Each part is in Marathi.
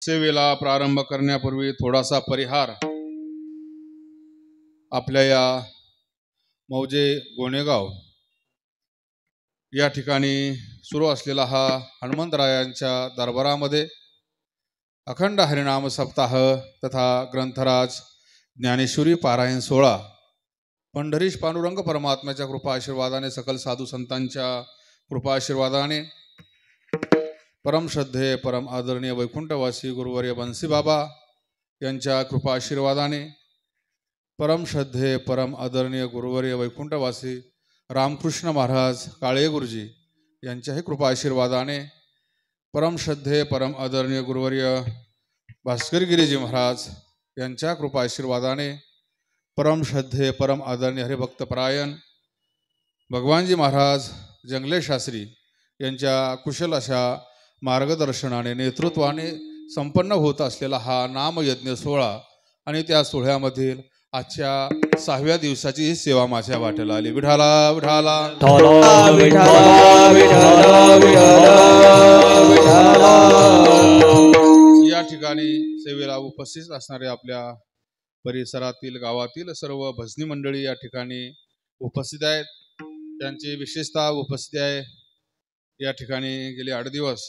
सेवेला प्रारंभ करण्यापूर्वी थोडासा परिहार आपल्या या मौजे गोणेगाव या ठिकाणी सुरू असलेला हा हनुमंतरायांच्या दरबारामध्ये अखंड हरिनाम सप्ताह तथा ग्रंथराज ज्ञानेश्वरी पारायण सोहळा पंढरीश पांडुरंग परमात्म्याच्या कृपा आशीर्वादाने सकल साधू संतांच्या कृपा आशीर्वादाने परम श्रद्धेय परम आदरणीय वैकुंठवासी गुरुवर्य बंसी बाबा यांच्या कृपा आशीर्वादाने परम श्रद्धेय परम आदरणीय गुरुवर्य वैकुंठवासी रामकृष्ण महाराज काळे गुरुजी यांच्याही कृपा आशीर्वादाने परम श्रद्धेय परम आदरणीय गुरुवर्य भास्कर गिरीजी महाराज यांच्या कृपा आशीर्वादाने परम श्रद्धेय परम आदरणीय हरिभक्त परायण भगवानजी महाराज जंगले शास्त्री यांच्या कुशल अशा मार्गदर्शनाने नेतृत्वाने संपन्न होत असलेला हा नामयज्ञ सोहळा आणि त्या सोहळ्यामधील आजच्या 6व्या दिवसाची ही सेवा माझ्या वाट्याला आली। विठाला विठाला या ठिकाणी सेवेला उपस्थित असणारे आपल्या परिसरातील गावातील सर्व भजनी मंडळी या ठिकाणी उपस्थित आहेत। त्यांची विशेषतः उपस्थिती आहे या ठिकाणी गेले 8 दिवस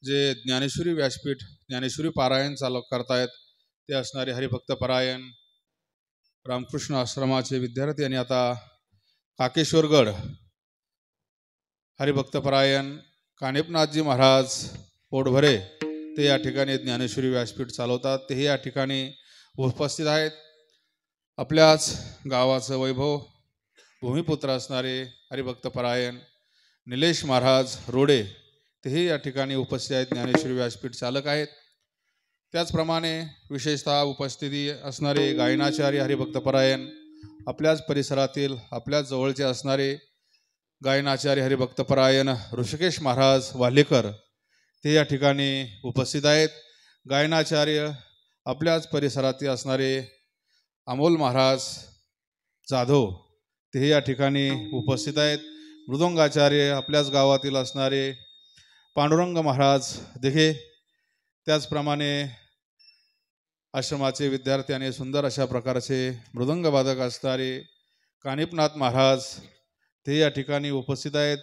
जे ज्ञानेश्वरी व्यासपीठ ज्ञानेश्वरी पारायण चालक करतायत ते असणारे हरिभक्त परायण रामकृष्ण आश्रमाचे विद्यार्थी आणि आता काकेश्वरगड हरिभक्त परायण कानिपनाथजी महाराज पोटभरे ते या ठिकाणी ज्ञानेश्वरी व्यासपीठ चालवतात, तेही या ठिकाणी उपस्थित आहेत। आपल्याच गावाचं वैभव भूमिपुत्र असणारे हरिभक्त परायण निलेश महाराज रोडे तेही या ठिकाणी उपस्थित आहेत, ज्ञानेश्वरी व्यासपीठ चालक आहेत। त्याचप्रमाणे विशेषतः उपस्थिती असणारे गायनाचार्य हरिभक्त परायण आपल्याच परिसरातील आपल्याच जवळचे असणारे गायनाचार्य हरिभक्त परायण ऋषिकेश महाराज वालेकर ते या ठिकाणी उपस्थित आहेत। गायनाचार्य आपल्याच परिसरातील असणारे अमोल महाराज जाधव ते या ठिकाणी उपस्थित आहेत। मृदंगाचार्य आपल्याच गावातील असणारे पांडुरंग महाराज दिघे, त्याचप्रमाणे आश्रमाचे विद्यार्थी आणि सुंदर अशा प्रकारचे मृदंग वादक असणारे कानिपनाथ महाराज ते या ठिकाणी उपस्थित आहेत।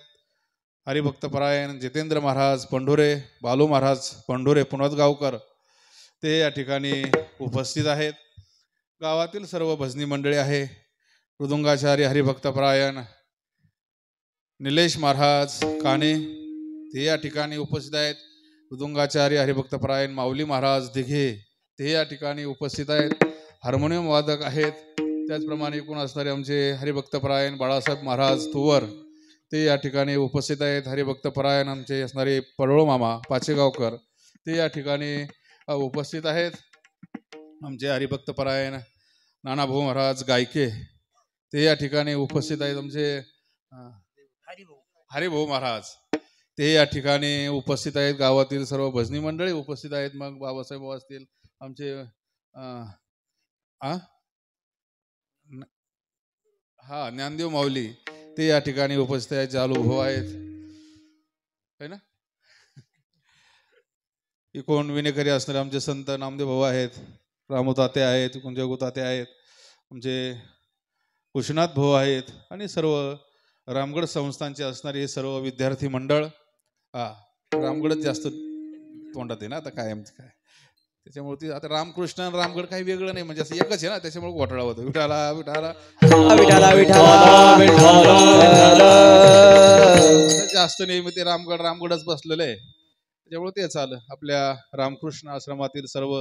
हरिभक्त परायण जितेंद्र महाराज पंढोरे बालू महाराज पंढोरे पुनदगावकर ते या ठिकाणी उपस्थित आहेत। गावातील सर्व भजनी मंडळी आहे। मृदंगाचार्य हरिभक्त परायण निलेश महाराज काने ते या ठिकाणी उपस्थित आहेत। मृदंगाचार्य हरिभक्त परायण माऊली महाराज दिघे ते या ठिकाणी उपस्थित आहेत। हार्मोनियम वादक आहेत, त्याचप्रमाणे एकूण असणारे आमचे हरिभक्त परायण बाळासाहेब महाराज तुवर ते या ठिकाणी उपस्थित आहेत। हरिभक्त परायण आमचे असणारे परोळ मामा पाचेगावकर ते या ठिकाणी उपस्थित आहेत। आमचे हरिभक्त परायण नानाभाऊ महाराज गायके ते या ठिकाणी उपस्थित आहेत। आमचे हरिभाऊ महाराज ते या ठिकाणी उपस्थित आहेत। गावातील सर्व भजनी मंडळी उपस्थित आहेत। मग बाबासाहेब असतील आमचे ज्ञानदेव माऊली ते या ठिकाणी उपस्थित आहेत। जालू भाऊ आहेत है ना, इकोण विनेकरी असणारे आमचे संत नामदेव भाऊ आहेत, रामू ताते आहेत, कुंजगू ताते आहेत, आमचे कुशनाथ भाऊ आहेत आणि सर्व रामगड संस्थांचे असणारे हे सर्व विद्यार्थी मंडळ। रामगडच जास्त तोंडात आहे ना आता कायम काय, त्याच्यामुळे ती आता रामकृष्ण रामगड काही वेगळं नाही, म्हणजे असं एकच आहे ना, त्याच्यामुळे घोटाळा होतो। विठाला विठाला जास्त नेहमी ते रामगडच बसलेलं आहे, त्याच्यामुळे तेच आलं। आपल्या रामकृष्ण आश्रमातील सर्व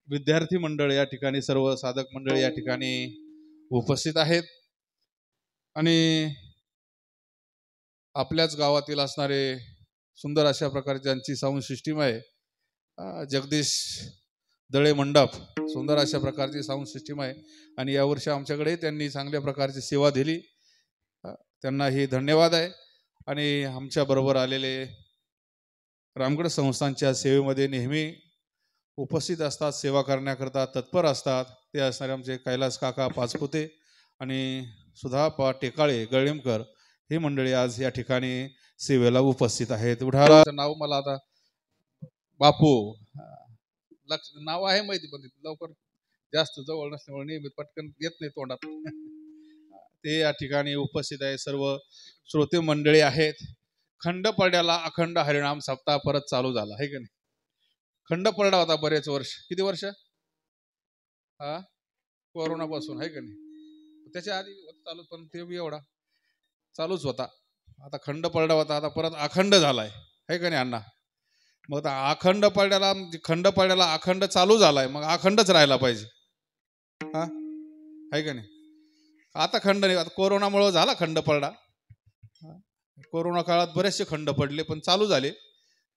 विद्यार्थी मंडळ या ठिकाणी सर्व साधक मंडळ या ठिकाणी उपस्थित आहेत आणि आपल्याच गावातील असणारे सुंदर अशा प्रकारची ज्यांची साऊंड सिस्टीम आहे जगदीश दळे मंडप सुंदर अशा प्रकारची साऊंड सिस्टीम आहे आणि यावर्षी आमच्याकडे त्यांनी चांगल्या प्रकारची सेवा दिली, त्यांनाही धन्यवाद आहे। आणि आमच्या बरोबर आलेले रामगड संस्थांच्या सेवेमध्ये नेहमी उपस्थित असतात, सेवा करण्याकरता तत्पर असतात, ते असणारे आमचे कैलास काका पाचपुते आणि सुधा टेकाळे गळिमकर ही मंडळी आज या ठिकाणी सेवेला उपस्थित आहेत। उठाला नाव मला आता बापू लक्ष नाव आहे माहिती, पण लवकर जास्त जवळ नसल्यामुळे नेहमी पटकन येत नाही तोंडात. ते या ठिकाणी उपस्थित आहे. सर्व श्रोते मंडळी आहेत. खंड पडल्याला अखंड हरिनाम सप्ताह परत चालू झाला आहे का नाही. खंड पडला होता बरेच वर्ष. किती वर्ष? हा, कोरोनापासून आहे का नाही. त्याच्या आधी चालू, पण ते बी एवढा चालूच होता. आता खंड पडला होता, आता परत अखंड झालाय आहे का नाही अण्णा. मग आता अखंड पडल्याला अखंड चालू झालाय, मग अखंडच राहायला पाहिजे. हा आहे का नाही. आता खंड नाही, आता कोरोनामुळे झाला खंड पडला. कोरोना काळात बरेचसे खंड पडले, पण चालू झाले.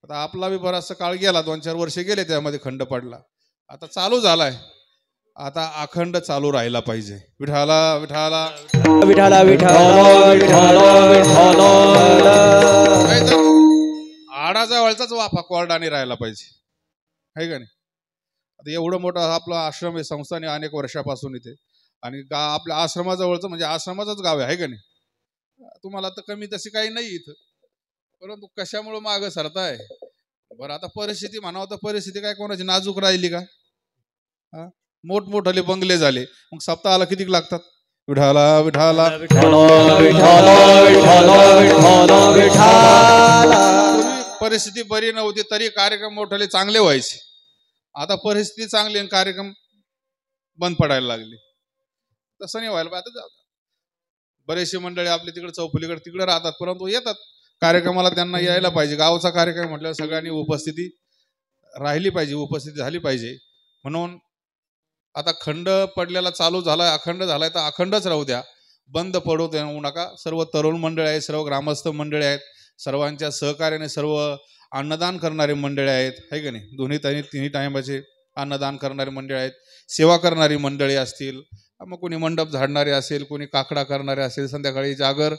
आता आपला बी बराचसा काळ गेला, 2-4 वर्ष गेले त्यामध्ये खंड पडला. आता चालू झालाय, आता अखंड चालू राहायला पाहिजे. विठाला विठाला विठाला आडाजवळचाच वाफा कोरडाने राहायला पाहिजे आहे का नाही. आता एवढं मोठं आपलं आश्रम आहे, संस्थाने अनेक वर्षापासून इथे, आणि आपल्या आश्रमाजवळचं म्हणजे आश्रमाचंच गाव आहे का नाही. तुम्हाला तर कमी तशी काही नाही इथं, परंतु कशामुळे मागं सरताय. बरं, आता परिस्थिती म्हणावं तर परिस्थिती काय कोणाची नाजूक राहिली का. मोठमोठाले बंगले झाले, मग सप्ताहाला किती लागतात. विठाला विठाला परिस्थिती बरी नव्हती तरी कार्यक्रम मोठाले चांगले व्हायचे. आता परिस्थिती चांगली आणि कार्यक्रम बंद पडायला लागले. तसं नाही व्हायला पाहिजे. बरेचसे मंडळी आपले तिकडे चौफुलीकडे तिकडे राहतात, परंतु येतात कार्यक्रमाला, त्यांना यायला पाहिजे. गावचा कार्यक्रम म्हटल्यावर सगळ्यांनी उपस्थिती राहिली पाहिजे, उपस्थिती झाली पाहिजे. म्हणून आता खंड पडलेला चालू झालाय, अखंड झालाय, तर अखंडच राहू द्या, बंद पडू देऊ नका. सर्व तरुण मंडळी आहेत, सर्व ग्रामस्थ मंडळी आहेत, सर्वांच्या सहकार्याने सर्व अन्नदान करणारे मंडळी आहेत आहे का नाही. तिन्ही टायमाचे अन्नदान करणारे मंडळी आहेत. सेवा करणारी मंडळी असतील, मग कोणी मंडप झाडणारे असेल, कोणी काकडा करणारे असेल, संध्याकाळी जागर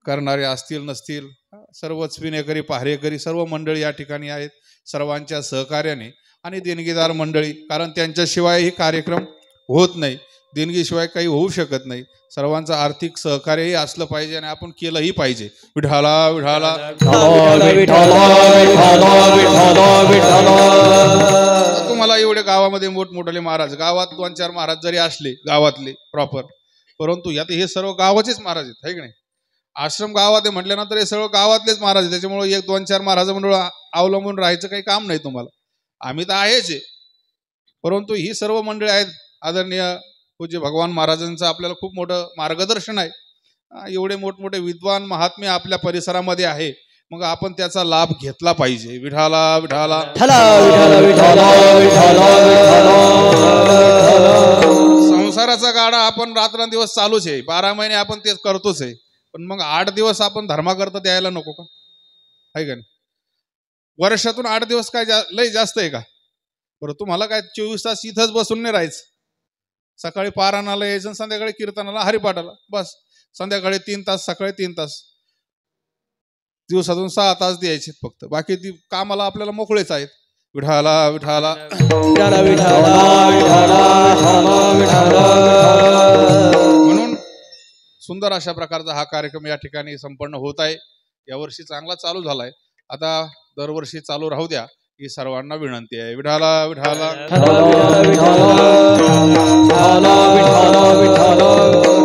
करणारे असतील नसतील, सर्वच विनेकरी पहारेकरी सर्व मंडळी या ठिकाणी आहेत. सर्वांच्या सहकार्याने आणि देणगीदार मंडळी, कारण त्यांच्याशिवाय हे कार्यक्रम होत नाही, देणगीशिवाय काही होऊ शकत नाही. सर्वांचं आर्थिक सहकार्यही असलं पाहिजे आणि आपण केलंही पाहिजे. विठाला विठाला तुम्हाला एवढे गावामध्ये मोठमोठे महाराज, गावात 2-4 महाराज जरी असले गावातले प्रॉपर, परंतु यात हे सर्व गावाचेच महाराज आहेत आहे की नाही. आश्रम गावात आहे म्हटल्यानंतर हे सर्व गावातलेच महाराज आहेत. त्याच्यामुळे 1-2-4 महाराज मंडळ अवलंबून राहायचं काही काम नाही तुम्हाला. आम्ही तर आहेच आहे, परंतु ही सर्व मंडळी आहेत. आदरणीय पूज्य भगवान महाराजांचं आपल्याला खूप मोठं मार्गदर्शन आहे. एवढे मोठमोठे विद्वान महात्मे आपल्या परिसरामध्ये आहे, मग आपण त्याचा लाभ घेतला पाहिजे. विठाला विठाला संसाराचा गाडा आपण रात्रंदिवस चालूच आहे, 12 महिने आपण तेच करतोच आहे, पण मग 8 दिवस आपण धर्माकरता द्यायला नको का आहे का नाही. वर्षातून 8 दिवस काय लय जास्त आहे का. बरं, तुम्हाला काय 24 तास इथंच बसून नाही राहायचं. सकाळी पारायणाला यायचं, संध्याकाळी कीर्तनाला हरिपाठाला, बस. संध्याकाळी 3 तास, सकाळी 3 तास, दिवसातून 6 तास द्यायचे फक्त. बाकी ती कामाला आपल्याला मोकळेच आहेत. विठाला विठाला म्हणून सुंदर अशा प्रकारचा हा कार्यक्रम या ठिकाणी संपन्न होत आहे. यावर्षी चांगला चालू झालाय, आता दरवर्षी चालू राहू द्या ही सर्वांना विनंती आहे. विठाला विठाला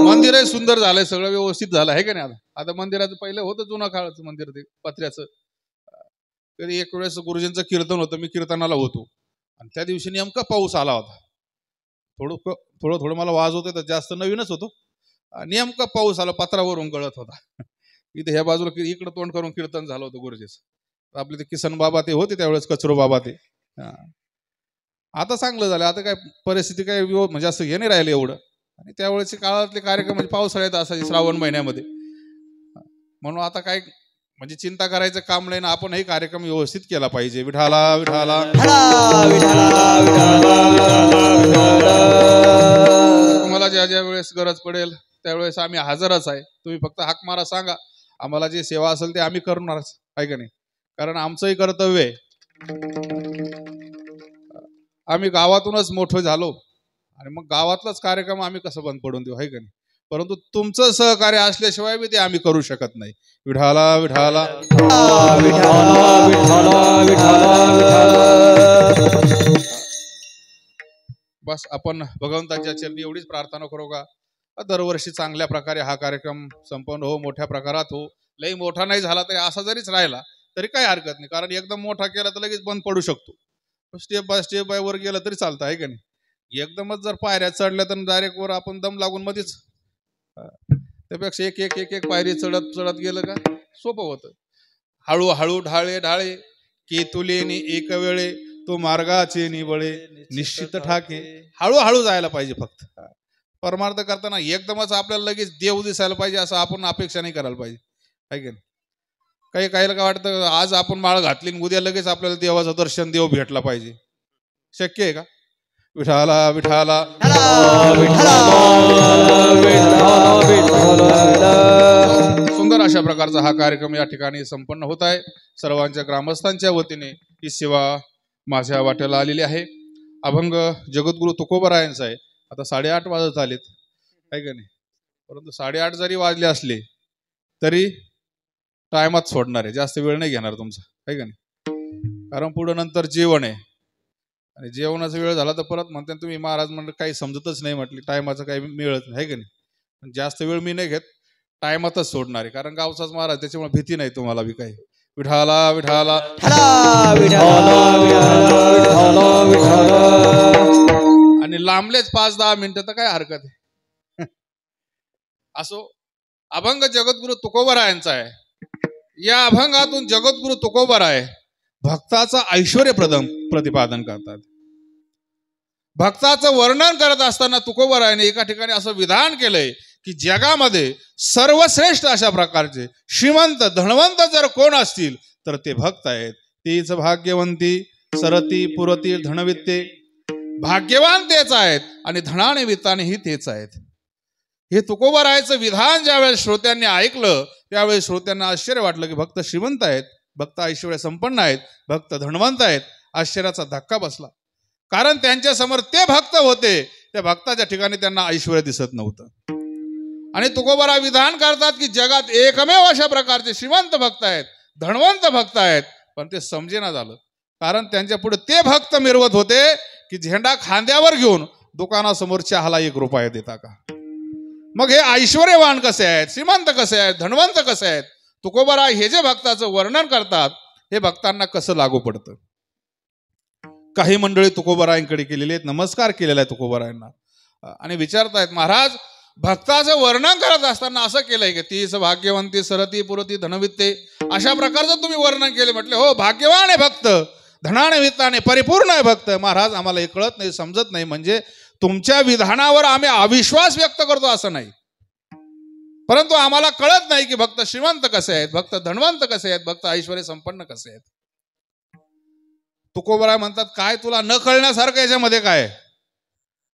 मंदिरही सुंदर झालंय, सगळं व्यवस्थित झालं आहे का नाही. आता मंदिराचं पहिलं होतं जुनं काळाचं मंदिर, ते पत्र्याचं. कधी एक वेळेस गुरुजींचं कीर्तन होतं, मी कीर्तनाला होतो, आणि त्या दिवशी नेमका पाऊस आला होता. थोडं मला वाज होते, तर जास्त नवीनच होतो. नेमका पाऊस आला, पत्रावरून गळत होता. इथे ह्या बाजूला इकडं तोंड करून कीर्तन झालं होतं गुरुजीचं. आपले ते किसन बाबा ते होते त्यावेळेस, कचरो बाबा ते. आता चांगलं झालं, आता काय परिस्थिती काय म्हणजे असं हे नाही राहिलं एवढं. आणि त्यावेळेचे काळातले कार्यक्रम म्हणजे पावसाळ्यात असायचे, श्रावण महिन्यामध्ये. म्हणून आता काय म्हणजे चिंता करायचं काम नाही ना, आपण हे कार्यक्रम व्यवस्थित केला पाहिजे. विठाला विठाला तुम्हाला ज्या ज्या वेळेस गरज पडेल त्यावेळेस आम्ही हजरच आहे. तुम्ही फक्त हाक मारा, सांगा, आम्हाला जी सेवा असेल ते आम्ही करणारच आहे का नाही. कारण आमचंही कर्तव्य आहे. आम्ही गावातूनच मोठं झालो आणि मग गावातलाच कार्यक्रम आम्ही कसं बंद पडून देऊ आहे का नाही. परंतु तुमचं सहकार्य असल्याशिवाय बी ते आम्ही करू शकत नाही. विठाला विठाला बस आपण भगवंताच्या चरणी एवढीच प्रार्थना करू का दरवर्षी चांगल्या प्रकारे हा कार्यक्रम संपन्न हो, मोठ्या प्रकारात हो. लई मोठा नाही झाला तरी असा जरीच राहिला तरी काही हरकत नाही, कारण एकदम मोठा केला तर लगेच बंद पडू शकतो. स्टेप बाय वर गेलं तरी चालतं आहे का नाही. एकदमच जर पायऱ्या चढल्या तर डायरेक्ट वर आपण दम लागून मध्येच, त्यापेक्षा एक एक एक एक पायरी चढत चढत गेलं का सोपं होतं. हळूहळू ढाळे ढाळे की तुलेनी एक वेळे तो मार्गाचे निवळे निश्चित ठाके. हळूहळू जायला पाहिजे. फक्त परमार्थ करताना एकदमच आपल्याला लगेच देव दिसायला पाहिजे असं आपण अपेक्षा नाही करायला पाहिजे आहे की नाही. काही काहीला काय वाटतं आज आपण माळ घातली उद्या लगेच आपल्याला देवाचं दर्शन देव भेटला पाहिजे. शक्य आहे का? विठाला विठाला सुंदर अशा प्रकारचा हा कार्यक्रम या ठिकाणी संपन्न होत आहे. सर्वांच्या ग्रामस्थांच्या वतीने ही सेवा माझ्या वाट्याला आलेली आहे. अभंग जगद्गुरु तुकोबरायांचा आहे. आता 8:30 वाजत आलेत आहे का नाही, परंतु 8:30 जरी वाजले असले तरी टायमात सोडणार आहे, जास्त वेळ नाही घेणार तुमचा आहे का नाही. कारण पुढं नंतर जेवण आहे आणि जेवणाचा वेळ झाला तर परत म्हणते तुम्ही महाराज म्हणलं काही समजतच नाही, म्हटली टायमाचं काही मिळत नाही आहे का नाही. जास्त वेळ मी नाही घेत, टायमातच सोडणार आहे, कारण गावचाच महाराज त्याच्यामुळे भीती नाही तुम्हाला बी काही. विठाला विठाला आणि लांबलेच 5-10 मिनिटं तर काय हरकत आहे. असो, अभंग जगद्गुरु तुकोबरायांचा आहे. या अभंगातून जगद्गुरु तुकोबराय भक्ताचं ऐश्वर्य प्रतिपादन करतात. भक्ताचं वर्णन करत असताना तुकोबरायाने एका ठिकाणी असं विधान केलंय की जगामध्ये सर्वश्रेष्ठ अशा प्रकारचे श्रीमंत धनवंत जर कोण असतील तर ते भक्त आहेत. तीच भाग्यवंती सरती पुरती धनवित्ते. भाग्यवान तेच आहेत आणि धनाने वित्तानेही तेच आहेत. हे तुकोबरायाचं विधान ज्यावेळेस श्रोत्यांनी ऐकलं त्यावेळेस श्रोत्यांना आश्चर्य वाटलं की भक्त श्रीमंत आहेत, भक्त ऐश्वर्य संपन्न आहेत, भक्त धनवंत आहेत. आश्चर्याचा धक्का बसला, कारण त्यांच्या समोर ते भक्त होते, त्या भक्ताच्या ठिकाणी त्यांना ऐश्वर्य दिसत नव्हतं. आणि तुकोबराय विधान करतात की जगात एकमेव अशा प्रकारचे श्रीमंत भक्त आहेत, धनवंत भक्त आहेत, पण ते समजेना झालं, कारण त्यांच्या पुढे ते भक्त मिरवत होते की झेंडा खांद्यावर घेऊन दुकानासमोर चहाला 1 रुपया देता का. मग हे ऐश्वर्यवान कसे आहेत, श्रीमंत कसे आहेत, धनवंत कसे आहेत. तुकोबराय हे जे भक्ताचं वर्णन करतात हे भक्तांना कसं लागू पडतं. काही मंडळी तुकोबरायांकडे गेलेले आहेत, नमस्कार केलेला आहे तुकोबरायांना आणि विचारतायत महाराज भक्ताचं वर्णन करत असताना असं केलंय की तीच भाग्यवंती सरती पुरती धनवित्ते अशा प्रकारचं तुम्ही वर्णन केले. म्हटले हो, भाग्यवान आहे भक्त, धनाने वित्ताने परिपूर्ण आहे भक्त. महाराज आम्हाला हे कळत नाही, समजत नाही, म्हणजे तुमच्या विधानावर आम्ही अविश्वास व्यक्त करतो असं नाही, परंतु आम्हाला कळत नाही की भक्त श्रीमंत कसे आहेत, भक्त धनवंत कसे आहेत, भक्त ऐश्वर्य संपन्न कसे आहेत. तुकोबराय म्हणतात काय तुला न कळण्यासारखं याच्यामध्ये काय.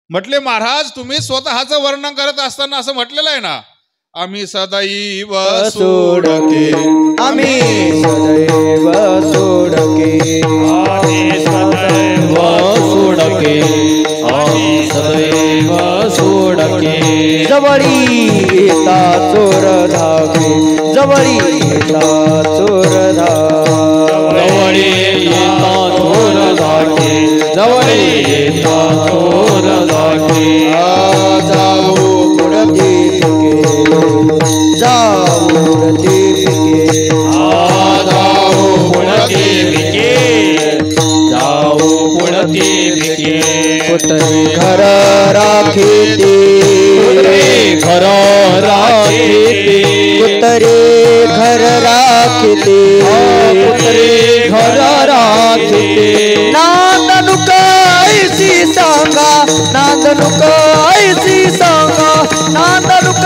म्हटले महाराज तुम्ही स्वतःचं वर्णन करत असताना असं म्हटलेलं आहे ना, आम्ही सदैव सोडके, आम्ही सदैव सोडके, आम्ही सदैव सोडके, आम्ही सदैव सोडके. जवळी येता चोर धागे, जवळी येता चोर धागे, जवळी येता चोर धागे, जवळी येता चोर धागे. जाऊ पुढे जाऊ पुढे जाऊ पुढे जाऊ पुढे कुतरे घर राखीते, घर राखीते, कुतरे घर राखीते, कुतरे घर राखीते. नांदणूक ऐसी सांगा, नांदणूक ऐसी सांगा, नांदणूक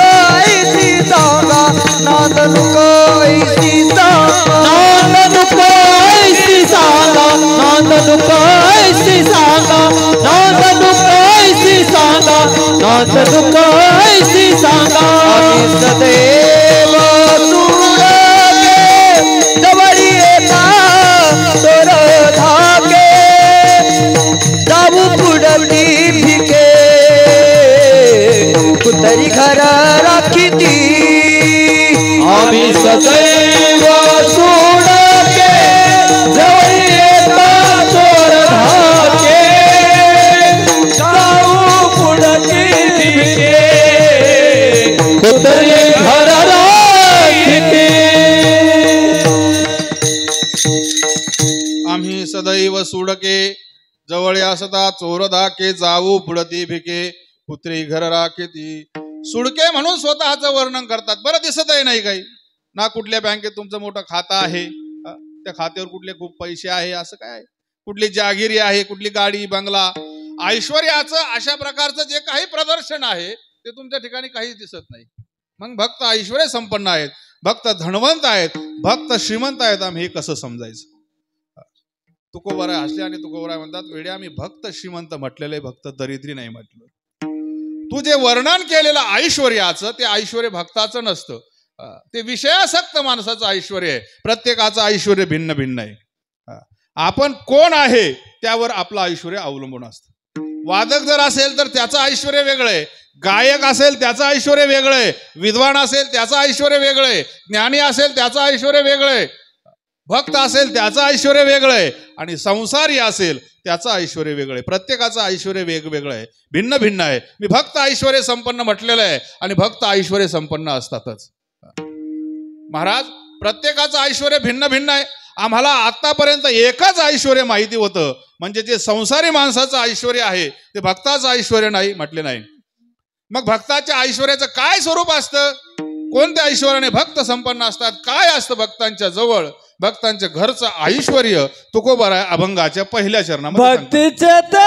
ऐसी सांगा, नांदणूक ऐसी सांगा, नांदणूक ऐसी सांगा, नांदणूक ऐसी सांगा, नांदणूक ऐसी सांगा, नांदणूक ऐसी सांगा. आम्ही सदैव सोडके, जवळी येता चोर धागे, जाऊ पुढली भिके, कुतरी घर राखीती. आम्ही सदैव सोडके, जवळी येता चोर धागे, जाऊ पुत्री घर राखिती आम्ही सदैव सुडके जवळ असता चोर धाके जाऊ पुढती भिके पुत्री घर राखिती. सुडके म्हणून स्वतःचं वर्णन करतात. बरं दिसतही नाही काही ना. कुठल्या बँकेत तुमचं मोठं खातं आहे, त्या खात्यावर कुठले खूप पैसे आहे असं काय, कुठली जागिरी आहे, कुठली गाडी बंगला, ऐश्वर्याचं अशा प्रकारचं जे काही प्रदर्शन आहे ते तुमच्या ठिकाणी काहीच दिसत नाही. मग भक्त ऐश्वर्य संपन्न आहेत, भक्त धनवंत आहेत, भक्त श्रीमंत आहेत. आम्ही हे कसं समजायचं? तुकोबराय हसले आणि तुकोबराय म्हणतात, वेड्या आम्ही भक्त श्रीमंत म्हटलेले, भक्त दरिद्री नाही म्हटलं. तू जे वर्णन केलेलं ऐश्वर्याचं ते ऐश्वर्य भक्ताचं नसतं, ते विषयासक्त माणसाचं ऐश्वर्य आहे. प्रत्येकाचं ऐश्वर्य भिन्न भिन्न आहे. आपण कोण आहे त्यावर आपलं ऐश्वर्य अवलंबून असतं. वादक जर असेल तर त्याचं ऐश्वर्य वेगळं आहे, गायक असेल त्याचं ऐश्वर्य वेगळं आहे, विद्वान असेल त्याचं ऐश्वर्य वेगळं आहे, ज्ञानी असेल त्याचं ऐश्वर्य वेगळं आहे, भक्त असेल त्याचं ऐश्वर्य वेगळं आहे, आणि संसारी असेल त्याचं ऐश्वर्य वेगळं आहे. प्रत्येकाचं ऐश्वर्य वेगवेगळं आहे, भिन्न भिन्न आहे. मी भक्त ऐश्वर्य संपन्न म्हटलेलं आहे आणि भक्त ऐश्वर्य संपन्न असतातच. महाराज, प्रत्येकाचं ऐश्वर्य भिन्न भिन्न आहे. आम्हाला आतापर्यंत एकच ऐश्वर्य माहिती होतं, म्हणजे जे संसारी माणसाचं ऐश्वर्य आहे ते भक्ताचं ऐश्वर्य नाही म्हटले नाही. मग भक्ताच्या ऐश्वर्याचं काय स्वरूप असतं? कोणत्या ऐश्वर्याने भक्त संपन्न असतात? काय असतं भक्तांच्या जवळ? भक्तांच्या घरचं ऐश्वर्य तुकोबराय अभंगाच्या पहिल्या चरणामध्ये भक्तीचे ते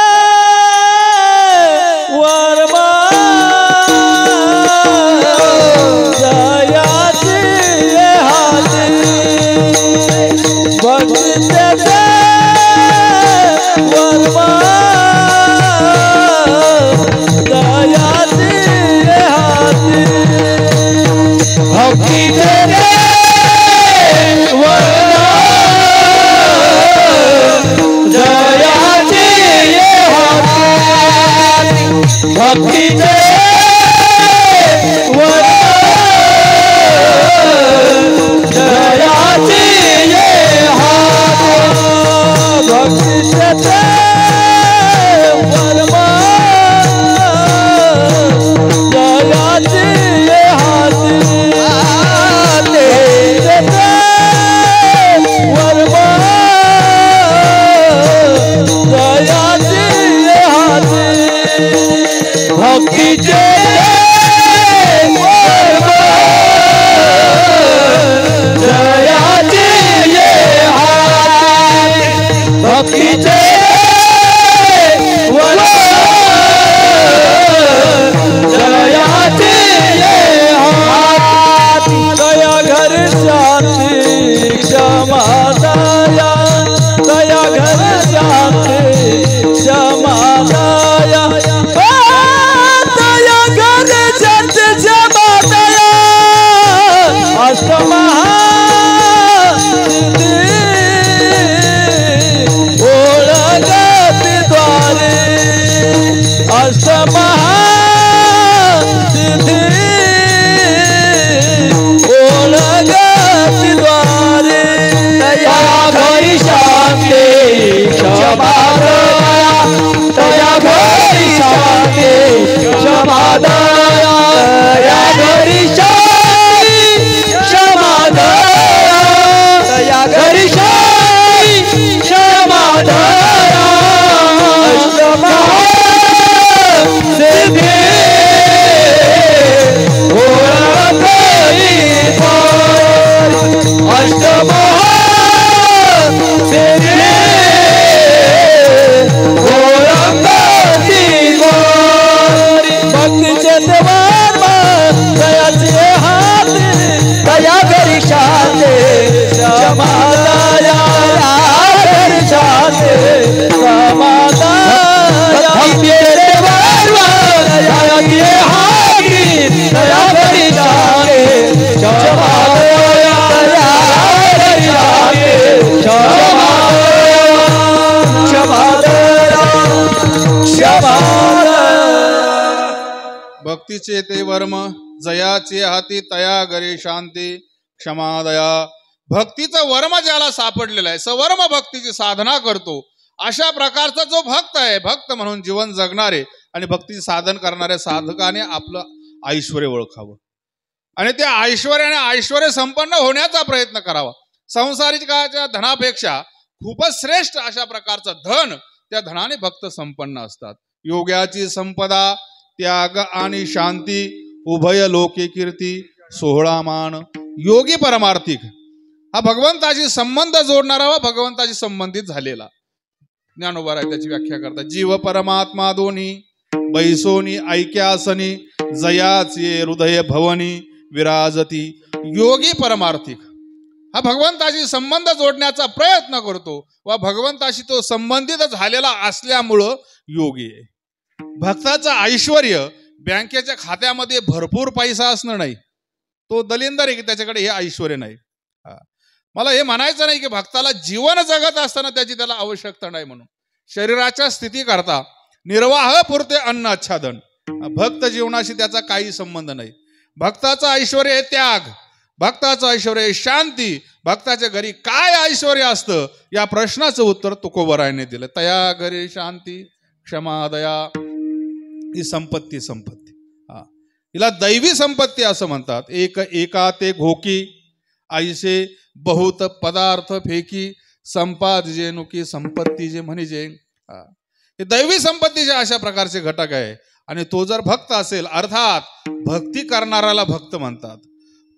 वर्मा जयाची हाती भक्तीचे ते वर्मा जयाची हाती भक्तीचे ते भक्तीचे वर जयाची हात भक्तीचे वर्मा जयाची हात वर्मा जयाची हात भक्तीचे जयाची हात भक्तीचे जयाची हात दया घर शांती क्षमा दया दया घर शांती क्षमा दया ओळगती द्वारे अष्टमहासिद्धी ओळगती द्वारे तया घरी शांती क्षमा दया तया घरी शांती क्षमा दया तया घरी शांती क्षमा दया तया घरी शांती क्षमा दया अष्टमहासिद्धी ओळगती अष्टमहासिद्धी ओळगती भक्तीचे देवान दयाचे हात दया घरी शांती क्षमा दया घरी शांती क्षमा दया भक्तीचे देवान दयाचे हात दया घरी शांती क्षमा दया घरी शांती क्षमा क्षमा क्षमा भक्तीचे ते वर्म जयाचे हाती तया घरी शांती क्षमादया. भक्तीचं वर्म ज्याला सापडलेलं आहे, सवर्म भक्तीची साधना करतो, अशा प्रकारचा जो भक्त आहे, भक्त म्हणून जीवन जगणारे आणि भक्तीचे साधन करणाऱ्या साधकाने आपलं ऐश्वर्य ओळखावं. आणि त्या ऐश्वर्याने ऐश्वर्य संपन्न होण्याचा प्रयत्न करावा. संसारिकाच्या धनापेक्षा खूपच श्रेष्ठ अशा प्रकारचं धन, त्या धनाने भक्त संपन्न असतात. योग्याची संपदा, त्याग आणि शांती, उभय लोके कीर्ती, 16 मान. योगी परमार्थिक हा भगवंताशी संबंध जोडणारा व भगवंताशी संबंधित झालेला. ज्ञानोबा राय त्याची व्याख्या करतात. जीव परमात्मा दोन्ही बैसोनी ऐक्यासनी, जयाचे हृदय भवनी विराजती. योगी परमार्थिक हा भगवंताशी संबंध जोडण्याचा प्रयत्न करतो व भगवंताशी तो संबंधित झालेला असल्यामुळं योगी आहे. भक्ताचं ऐश्वर्य बँकेच्या खात्यामध्ये भरपूर पैसा असणं नाही, तो दलिंदर आहे की त्याच्याकडे हे ऐश्वर्य नाही. मला हे म्हणायचं नाही की भक्ताला जीवन जगत असताना त्याची त्याला आवश्यकता नाही म्हणून. शरीराच्या स्थिती करता निर्वाह पुरते अन्न आच्छादन, भक्त जीवनाशी त्याचा काही संबंध नाही. भक्ताचं ऐश्वर्य आहे त्याग, भक्ताचं ऐश्वर्य आहे शांती. भक्ताच्या घरी काय ऐश्वर्य असतं या प्रश्नाचं उत्तर तुकोबरायने दिलं. तया घरी शांती क्षमा दया ही संपत्ती. हिला दैवी संपत्ती असं म्हणतात. एका ते घोकी ऐसे बहुत पदार्थ फेकी, संपाद जे नुकी संपत्ती जे म्हणजे. हे दैवी संपत्तीचे अशा प्रकारचे घटक आहे. आणि तो जर भक्त असेल, अर्थात भक्ती करणाऱ्याला भक्त म्हणतात.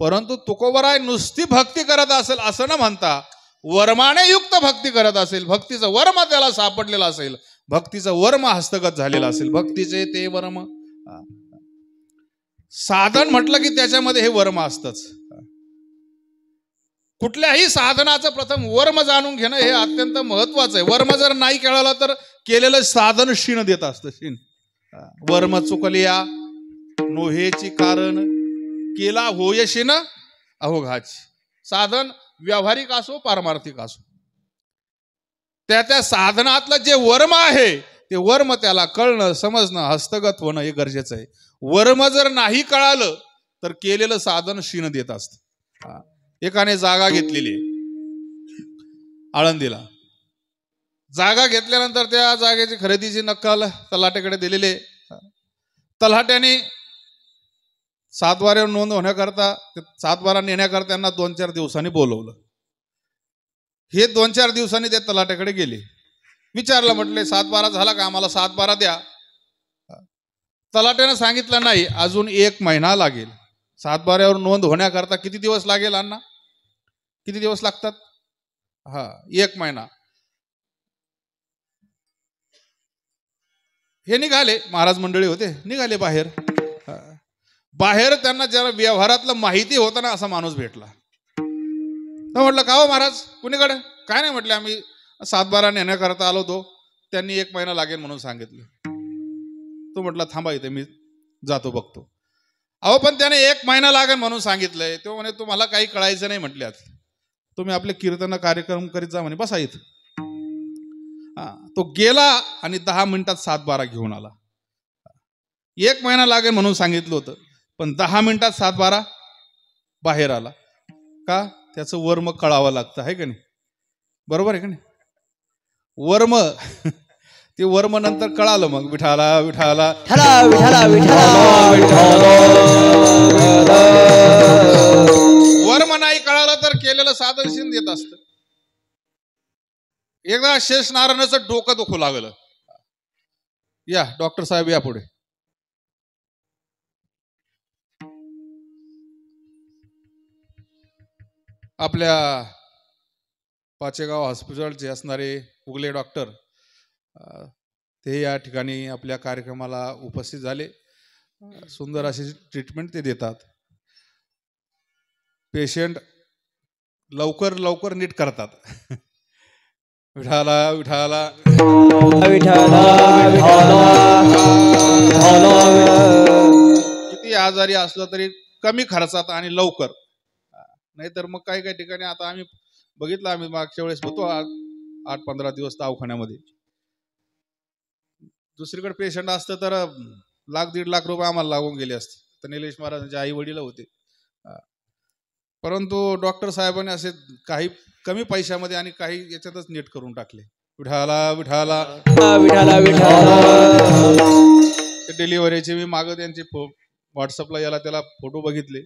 परंतु तुकोबराय नुसती भक्ती करत असेल असं न म्हणता वर्माने युक्त भक्ती करत असेल, भक्तीचं वर्म त्याला सापडलेलं असेल, भक्तीचं वर्म हस्तगत झालेलं असेल, भक्तीचे ते वर्म. साधन म्हटलं की त्याच्यामध्ये हे वर्म असतंच. कुठल्याही साधनाचं प्रथम वर्म जाणून घेणं हे अत्यंत महत्वाचं आहे. वर्म जर नाही कळलं तर केलेलं साधन शीण देत असतं. शीण वर्म चुकलिया नोहेची कारण, केला होयशीन अहोघाची. साधन व्यावहारिक असो पारमार्थिक असो, त्या साधनातलं जे वर्म आहे ते वर्म त्याला कळणं समजणं हस्तगत होणं हे गरजेचं आहे. वर्म जर नाही कळालं तर केलेलं साधन शीण देत असतं. एकाने जागा घेतलेली आळंदीला. जागा घेतल्यानंतर त्या जागेची खरेदीची नक्कल तलाट्याकडे दिलेले. तलाट्याने सातबाऱ्यावर नोंद होण्याकरता, सातबारा नेण्याकरता त्यांना 2-4 दिवसांनी बोलवलं. हे 2-4 दिवसांनी ते तलाट्याकडे गेले. विचारलं, म्हटले 7-12 झाला का, आम्हाला 7-12 द्या. तलाट्याने सांगितलं नाही, अजून 1 महिना लागेल. 7-12वर नोंद होण्याकरता किती दिवस लागेल अण्णा? किती दिवस लागतात? 1 महिना. हे निघाले, महाराज मंडळी होते, निघाले बाहेर. बाहेर त्यांना जरा व्यवहारातलं माहिती होतं ना असा माणूस भेटला. तर म्हटलं, का हो महाराज, कुणीकडे? काय नाही म्हटलं, आम्ही 7-12 नेण्याकरता आलो होतो, त्यांनी 1 महिना लागेल म्हणून सांगितलं. तो म्हटला, थांबा इथे, मी जातो बघतो. अहो पण त्याने 1 महिना लागेल म्हणून सांगितलंय. तो म्हणे, तुम्हाला काही कळायचं नाही म्हटल्यात, तुम्ही आपले कीर्तन कार्यक्रम करीत जा म्हणे, बसा इथं. तो गेला आणि 10 मिनिटात 7-12 घेऊन आला. 1 महिना लागेल म्हणून सांगितलं होतं, पण 10 मिनिटात 7-12 बाहेर आला. का? त्याचं वर्म कळावं लागतं, आहे का नाही? बरोबर आहे का नाही? वर्म ते वर्म नंतर कळालं. मग विठाला विठाला वर्म नाही कळालं तर केलेलं साधन शीण देत असत. एकदा शेष नारायणाचं डोकं दुखू लागलं. या डॉक्टर साहेब या पुढे. आपल्या पाचेगाव हॉस्पिटलचे असणारे उगले डॉक्टर ते या ठिकाणी आपल्या कार्यक्रमाला उपस्थित झाले. सुंदर अशी ट्रीटमेंट ते देतात. पेशंट लवकर लवकर नीट करतात. विठाला विठाला किती आजारी असलं तरी कमी खर्चात आणि लवकर. नाहीतर मग काही काही ठिकाणी आता आम्ही बघितलं, आम्ही मागच्या वेळेस होतो 8-15 दिवस दवाखान्यामध्ये. दुसरीकडे पेशंट असतं तर 1-1.5 लाख रुपये आम्हाला लागून गेले असते. तर निलेश महाराजांचे आई वडील होते. परंतु डॉक्टर साहेबांनी असे काही कमी पैशामध्ये आणि काही याच्यातच नीट करून टाकले. विठाला विठाला डिलिव्हरीचे मी मागं त्यांचे व्हॉट्सअपला याला त्याला फोटो बघितले.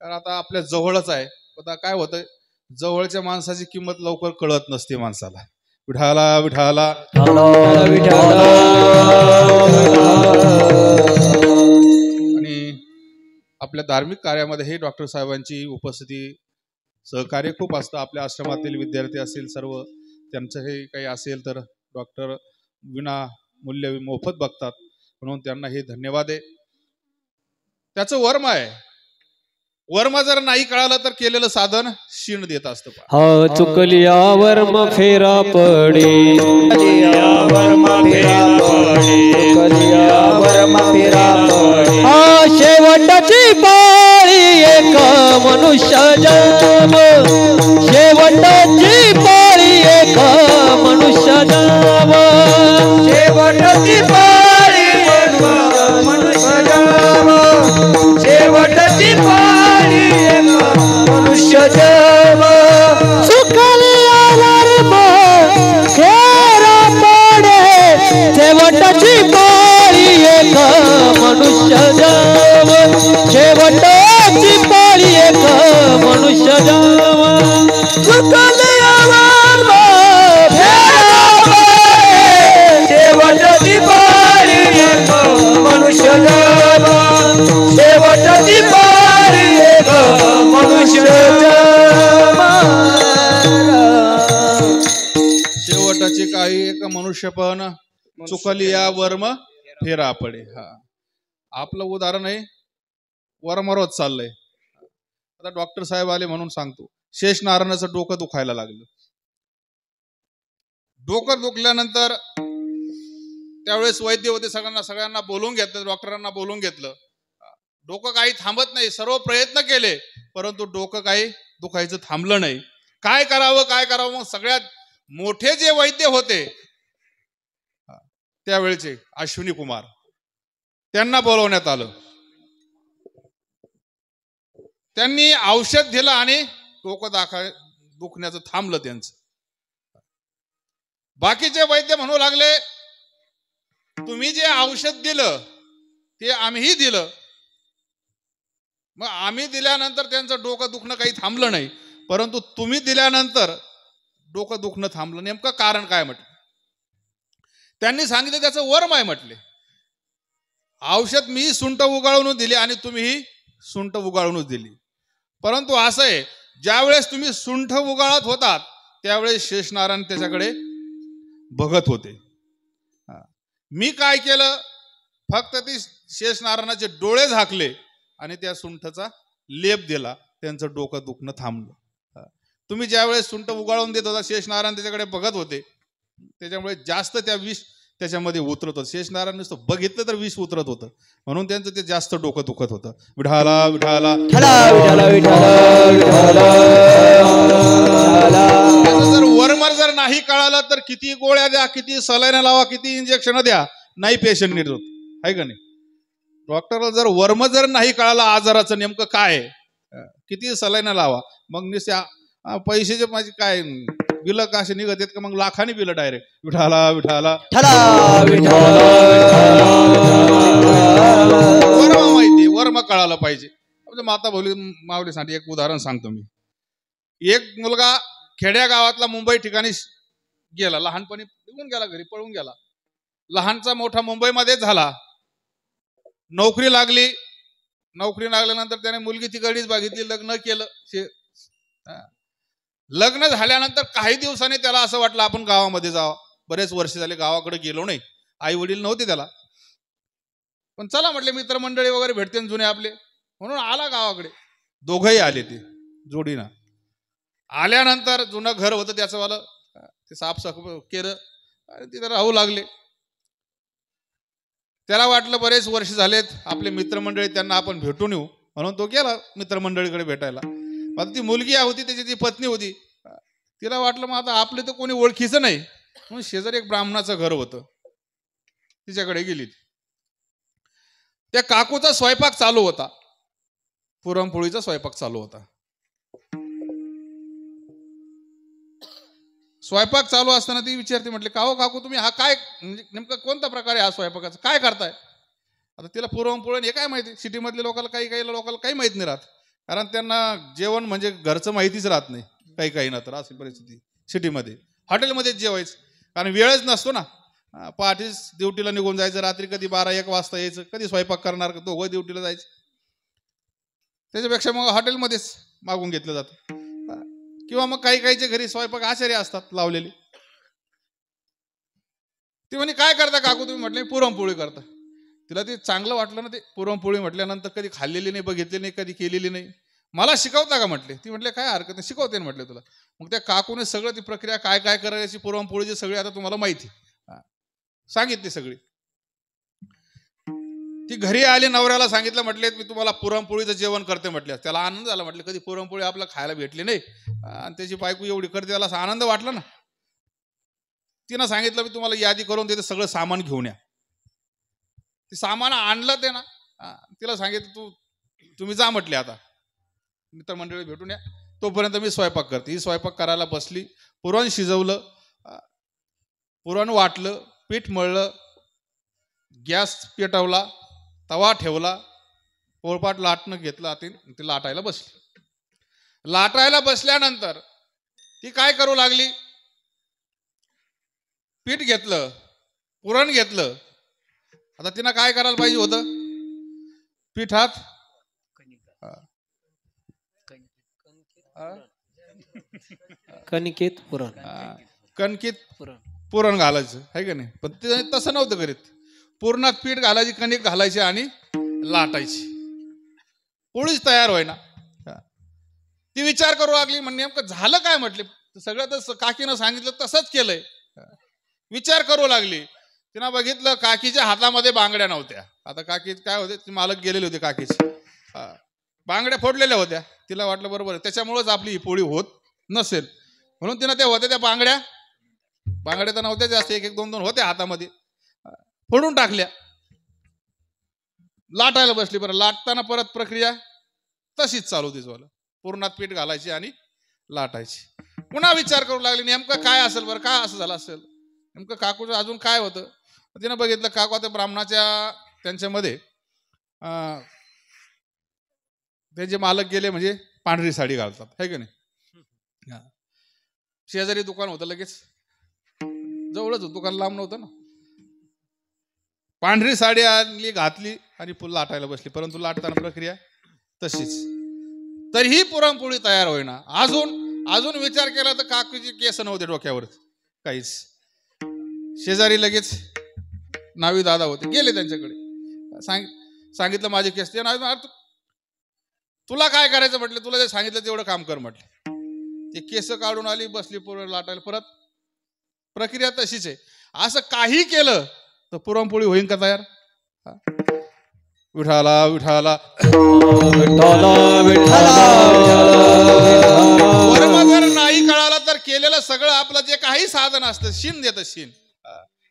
कारण आता आपल्या जवळच आहे. आता काय होतं, जवळच्या माणसाची किंमत लवकर कळत नसते माणसाला. विठाला विठाला आणि आपल्या धार्मिक कार्यामध्ये हे डॉक्टर साहेबांची उपस्थिती सहकार्य खूप असतं. आपल्या आश्रमातील विद्यार्थी असतील सर्व, त्यांचं हे काही असेल तर डॉक्टर विना मूल्य मोफत बघतात, म्हणून त्यांना हे धन्यवाद आहे. त्याचं वर्म आहे. वर्म जर नाही कळालं तर केलेलं साधन शीण देत असतं. हा चुकलिया वर्म फेरा पडे, चुकलिया वर्म फेरा पडे. हा शेवटची पाळी एक मनुष्य जन्म, शेवटची पाळी एक मनुष्य जन्म, शेवटची पाळी एक मनुष्य जन्म, शेवटची पाळी एक मनुष्य जन्म. चुकलिया वर्म फेरा पडे, शेवटची पाळी एक मनुष्य जन्म, शेवटची पाळी एक मनुष्य जन्म. चुकलिया वर्म फेरा पडे, शेवटची पाळी एक मनुष्य जन्म, शेवटची पाळी एक मनुष्य जन्म. शेवटाची काही एक मनुष्य पण चुकलिया वर्म फेरा पडे. हा आपलं उदाहरण आहे. वर्मरोज चाललंय. आता डॉक्टर साहेब आले म्हणून सांगतो, शेष नारायणाचं डोकं दुखायला लागलं. डोकं दुखल्यानंतर त्यावेळेस वैद्य होते, सगळ्यांना बोलवून घेतलं, डॉक्टरांना बोलवून घेतलं. डोकं काही थांबत नाही, सर्व प्रयत्न केले, परंतु डोकं काही दुखायचं थांबलं नाही. काय करावं. मग सगळ्यात मोठे जे वैद्य होते त्यावेळेचे अश्विनी कुमार, त्यांना बोलवण्यात आलं. त्यांनी औषध दिलं आणि डोकं दुखण्याचं थांबलं त्यांचं. बाकीचे वैद्य म्हणू लागले, तुम्ही जे औषध दिलं ते आम्हीही दिलं, मग आम्ही दिल्यानंतर त्यांचं डोकं दुखणं काही थांबलं नाही, परंतु तुम्ही दिल्यानंतर डोकं दुखणं थांबलं. नेमकं कारण काय म्हटलं? त्यांनी सांगितलं त्याचं वर्म आहे म्हटले. औषध मी सुंठ उगाळून दिली आणि तुम्हीही सुंठ उगाळूनच दिली, परंतु असं आहे, ज्यावेळेस तुम्ही सुंठ उगाळत होतात त्यावेळेस शेषनारायण त्याच्याकडे बघत होते. मी काय केलं, फक्त ती शेषनारायणाचे डोळे झाकले आणि त्या सुंठचा लेप दिला, त्यांचं डोकं दुखणं थांबलं. तुम्ही ज्यावेळेस सुंठ उगाळून देत होता शेषनारायण त्याच्याकडे बघत होते, त्याच्यामुळे जास्त त्या विष त्याच्यामध्ये उतरत होतं. शेषनारायण नुसतं बघितलं तर विष उतरत होतं, म्हणून त्यांचं ते जास्त डोकं दुखत होतं. विठाला विठाला जर वर्मर जर नाही कळालं तर किती गोळ्या द्या, किती सलाईन लावा, किती इंजेक्शन द्या, नाही पेशंट नीट होत आहे का नाही. डॉक्टरला जर वर्म जर नाही कळालं आजाराचं नेमकं काय, किती सलाईन लावा, मग नुसत्या पैशाचे माझे काय बिल कसे निघत आहेत का, मग लाखांनी बिल डायरेक्ट. विठाला विठाला वर्म माहिती, वर्म कळालं पाहिजे. माता माऊलीसाठी एक उदाहरण सांगतो मी. एक मुलगा खेड्या गावातला मुंबई ठिकाणी गेला, लहानपणी निघून गेला, घरी पळून गेला. लहानचा मोठा मुंबईमध्ये झाला, नोकरी लागली. नोकरी लागल्यानंतर त्याने मुलगी तिकडीच बघितली, लग्न केलं. लग्न झाल्यानंतर काही दिवसांनी त्याला असं वाटलं आपण गावामध्ये जावं. बरेच वर्ष झाले गावाकडे गेलो नाही, आई वडील नव्हते त्याला, पण चला म्हटले मित्रमंडळी वगैरे भेटते जुने आपले, म्हणून आला गावाकडे. दोघंही आले, ते जोडीनं आल्यानंतर जुनं घर होतं त्याचं वालं, ते साफसाफ केलं आणि तिथं राहू लागले. त्याला वाटलं बरेच वर्ष झालेत आपले मित्रमंडळी, त्यांना आपण भेटून येऊ, म्हणून तो गेला मित्रमंडळीकडे भेटायला. आता ती मुलगी होती, त्याची ती पत्नी होती. तिला वाटलं मग आता आपले तर कोणी ओळखीचं नाही, म्हणून शेजारी एक ब्राह्मणाचं घर होतं, तिच्याकडे गेली. त्या काकूचा स्वयंपाक चालू होता, पुरणपोळीचा स्वयंपाक चालू होता. स्वयंपाक चालू असताना ती विचारते, म्हटले का हो काकू, तुम्ही हा काय म्हणजे नेमका कोणता प्रकार आहे हा स्वयंपाकाचा, काय करताय? आता तिला पुरणपोळी हे काय माहिती, सिटीमधल्या लोकांना काही लोकांना काही माहित नाही राहत. कारण त्यांना जेवण म्हणजे घरचं माहितीच राहत नाही, काही ना तर अशी परिस्थिती सिटीमध्ये. हॉटेलमध्येच जेवायचं, कारण वेळच नसतो ना. पहाटेच ड्युटीला निघून जायचं, रात्री कधी 12-1 वाजता यायचं, कधी स्वयंपाक करणार, दोघं ड्युटीला जायचं. त्याच्यापेक्षा मग हॉटेलमध्येच मागून घेतलं जातं. किंवा मग काहीच्या घरी स्वयंपाक आचार्य असतात लावलेले. ती म्हणे काय करता काकू तुम्ही? म्हटले पुरणपोळी करता. तिला ते चांगलं वाटलं ना ते पुरणपोळी. म्हटल्यानंतर कधी खाल्लेली नाही, बघितली नाही, कधी केलेली नाही. मला शिकवता का म्हटले. ती म्हटले काय हरकत नाही, शिकवते ना म्हटले तुला. मग त्या काकूने सगळं ती प्रक्रिया काय करायची पुरणपोळीची सगळी आता तुम्हाला माहिती सांगितली सगळी. ती घरी आली, नवऱ्याला सांगितलं, म्हटले मी तुम्हाला पुरणपोळीचं जेवण करते म्हटले. त्याला आनंद झाला. म्हटलं कधी पुरणपोळी आपल्याला खायला भेटली नाही आणि त्याची बायको एवढी करते, त्याला असा आनंद वाटला ना. तिनं सांगितलं मी तुम्हाला यादी करून देते, सगळं सामान घेऊन या. ते सामान आणलं ते ना. तिला सांगितलं तुम्ही जा म्हटले, आता मित्रमंडळी भेटून या, तोपर्यंत मी स्वयंपाक करते. ही स्वयंपाक करायला बसली. पुरण शिजवलं, पुरण वाटलं, पीठ मळलं, गॅस पेटवला, तवा ठेवला, पोळपाट लाटणं घेतलं, ती लाटायला बसली. लाटायला बसल्यानंतर ती काय करू लागली, पीठ घेतलं, पुरण घेतलं. आता तिनं काय करायला पाहिजे होतं, पिठात कणकेत पुरण, कणकीत पुरण घालायचं आहे का नाही. पण ते तसं नव्हतं करीत. पुरणात पीठ घालायची, कणिक घालायची आणि लाटायची. पोळीच तयार होईना. ती विचार करू लागली, म्हणजे नेमकं झालं काय. म्हटले सगळं तर काकीनं सांगितलं तसंच केलंय. विचार करू लागली. तिनं बघितलं काकीच्या हातामध्ये बांगड्या नव्हत्या. आता काकी काय होते, ती मालक गेलेले होते काकीचे, बांगड्या फोडलेल्या होत्या. तिला वाटलं बरोबर त्याच्यामुळेच आपली ही पोळी होत नसेल, म्हणून तिनं त्या होत्या त्या बांगड्या तर नव्हत्या जास्त, 1-2 होत्या हातामध्ये, फोडून टाकल्या. लाटायला बसली. बरं लाटताना परत प्रक्रिया तशीच चालू होती. पूर्णात पीठ घालायची आणि लाटायची. पुन्हा विचार करू लागली नेमकं काय असेल, बरं काय असं झालं असेल, नेमकं काकूचं अजून काय होतं. तिनं बघितलं काकू आता ब्राह्मणाच्या त्यांच्यामध्ये त्यांचे मालक गेले म्हणजे पांढरी साडी घालतात, है की नाही. शेजारी दुकान होतं, लगेच जवळच दुकान, लांब नव्हतं ना. पांढरी साडी आणली, घातली आणि लाटायला बसली. परंतु लाटताना प्रक्रिया तशीच. तर ही पुरणपोळी तयार होईना. अजून विचार केला तर काकूची केस नव्हते डोक्यावर काहीच. शेजारी लगेच नावी दादा होते, गेले त्यांच्याकडे. सांगितलं माझे केस. ते नावी, तुला काय करायचं म्हटलं, तुला जे सांगितलं तेवढं काम कर म्हटलं. ते केस काढून आली, बसली पुरण लाटायला. परत प्रक्रिया तशीच आहे. असं काही केलं तर पुरणपोळी होईन का तयार. विठाला विठाला वर्म जर नाही कळाला तर केलेलं सगळं आपलं जे काही साधन असतं शिन देतं शिन.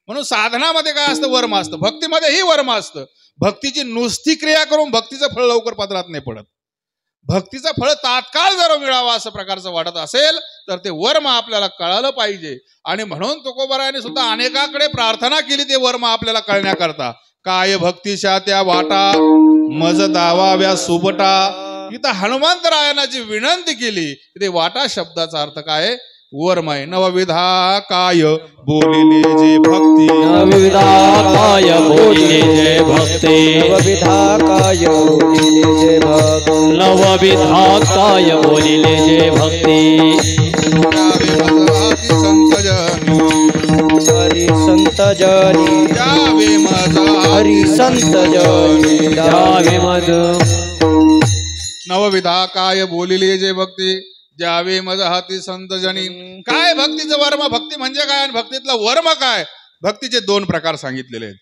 म्हणून साधनामध्ये काय असतं, वर्म असतं. भक्तीमध्ये ही वर्म असतं. भक्तीची नुसती क्रिया करून भक्तीचं फळ लवकर पदरात नाही पडत. भक्तीचं फळ तात्काळ जर मिळावं असं प्रकारचं वाटत असेल तर ते वर्म आपल्याला कळालं पाहिजे. आणि म्हणून तुकोबारायाने सुद्धा अनेकाकडे प्रार्थना केली ते वर्म आपल्याला कळण्याकरता. काय भक्तीच्या त्या वाटा मज दावाव्या सुबटा. इथं हनुमंतरायांना जी विनंती केली ते वाटा शब्दाचा अर्थ काय, वर्म आहे. नवविधा काय बोलिले जे भक्ती, नवविधा काय बोलिले जे भक्ती, नवविधा काय बोलिले जे भक्ती, नवविधा काय बोलिले जे भक्ती. हरी संत जनी जावे माझा, हरी संत जनी जावे मज. नवविधा काय बोलिले जे भक्ती, जावे मज हाती संत जनी. काय भक्तीचं वर्म, भक्ती म्हणजे काय आणि भक्तीतला वर्म काय. भक्तीचे 2 प्रकार सांगितलेले आहेत.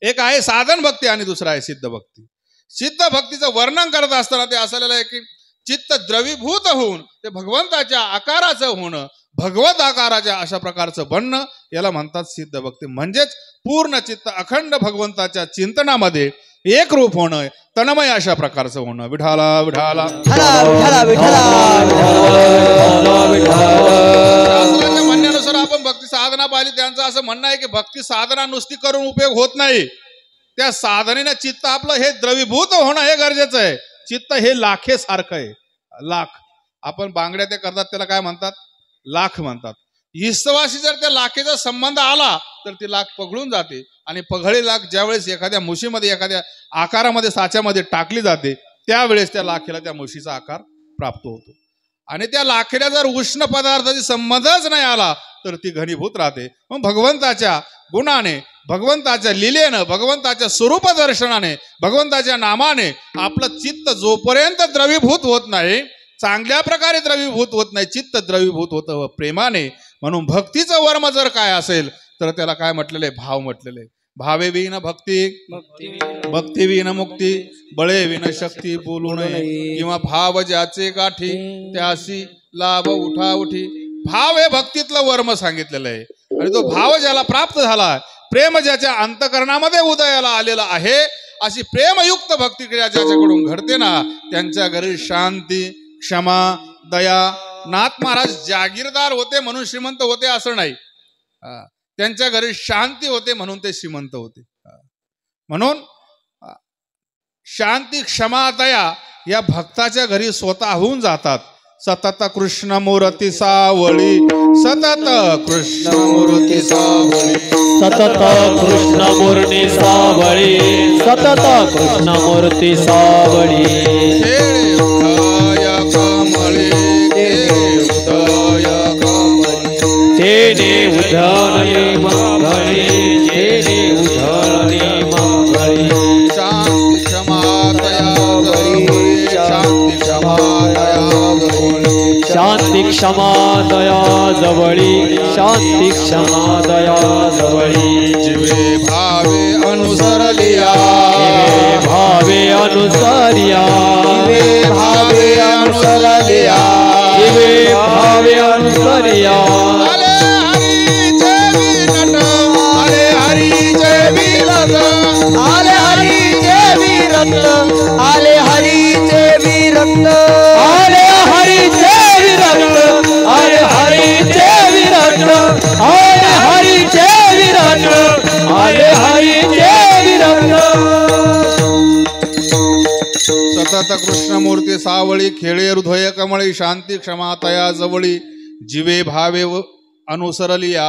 एक आहे साधन भक्ती आणि दुसरा आहे सिद्ध भक्ती. सिद्ध भक्तीचं वर्णन करत असताना ते असलेलं आहे की चित्त द्रवीभूत होऊन ते भगवंताच्या आकाराचं होणं, भगवत आकाराच्या अशा प्रकारचं बनणं, याला म्हणतात सिद्ध भक्ती. म्हणजेच पूर्ण चित्त अखंड भगवंताच्या चिंतनामध्ये एक रूप होणं, तन्मय अशा प्रकारचं होणं. विठाला विठाला शास्त्राच्या म्हणण्यानुसार आपण भक्ती साधना पाहिली. त्यांचं असं म्हणणं आहे की भक्ती साधना नुसती करून उपयोग होत नाही. त्या साधनेने चित्त आपलं हे द्रवीभूत होणं हे गरजेचं आहे. चित्त हे लाखेसारखं आहे. लाख, आपण बांगड्या ते करतात त्याला काय म्हणतात? लाख म्हणतात. ईस्तवाशी जर त्या लाखेचा संबंध आला तर ती लाख पगळून जाते आणि पगळे लाख ज्यावेळेस एखाद्या मुशीमध्ये एखाद्या आकारामध्ये साच्यामध्ये टाकली जाते त्यावेळेस त्या लाखेला त्या मुशीचा आकार प्राप्त होतो. आणि त्या लाखेला जर उष्ण पदार्थाचा संबंधच नाही आला तर ती घनीभूत राहते. मग भगवंताच्या गुणाने, भगवंताच्या लीलेनं, भगवंताच्या स्वरूप दर्शनाने, भगवंताच्या नामाने आपलं चित्त जोपर्यंत द्रवीभूत होत नाही, चांगल्या प्रकारे द्रवीभूत होत नाही, चित्त द्रवीभूत होतं प्रेमाने. म्हणून भक्तीचं वर्म जर काय असेल तर त्याला काय म्हटलेलं आहे? भाव म्हटलेलं आहे. भावे विन भक्ती, भक्ती विन मुक्ती, बळे विन शक्ती बोलू नये, किंवा भाव ज्याचे गाठी त्याशी लाभ उठा उठी. भाव हे भक्तीतलं वर्म सांगितलेलं आहे. आणि तो भाव ज्याला प्राप्त झाला, प्रेम ज्याच्या अंतकरणामध्ये उदयाला आलेला आहे, अशी प्रेमयुक्त भक्तिक्रिया ज्याच्याकडून घडते ना, त्यांच्या घरी शांती, क्षमा, दया. नाथ महाराज जागीरदार होते म्हणून श्रीमंत होते असं नाही, त्यांच्या घरी शांती होते म्हणून ते श्रीमंत होते. म्हणून शांती, क्षमा, दया या भक्ताच्या घरी स्वतःहून जातात. सतत कृष्ण मूर्ती सावळी, सतत कृष्ण मूर्ती सावळी, सतत कृष्ण मूर्ती सावळी, सतत कृष्ण मूर्ती सावळी. खेळे उदय कमळे, खेळे उदय कमळे, तेने उधळली मंगळे, तेने उधळली मंगळे. शांती क्षमा दया जवळी, शांती क्षमा दया जवळी, शांती क्षमा दया जवळी, शांती क्षमा दया जवळी. जीवे भावे अनुसरलिया, जीवे भावे अनुसरिया, जीवे भावे अनुसरलिया, जीवे भावे अनुसरिया. आले हरीचे विरट, आले हरीचे विरट, आले हरीचे विरक्त, आले हरीचे विरक्त, आले हरीचे विरक्त, आले हरीचे विरक्त, आले हरीचे विरक्त, आले हरीचे विरक्त. सतत कृष्णमूर्ती सावळी, खेळे हृदय कमळी, शांती क्षमा तया जवळी, जीवे भावे अनुसरलिया.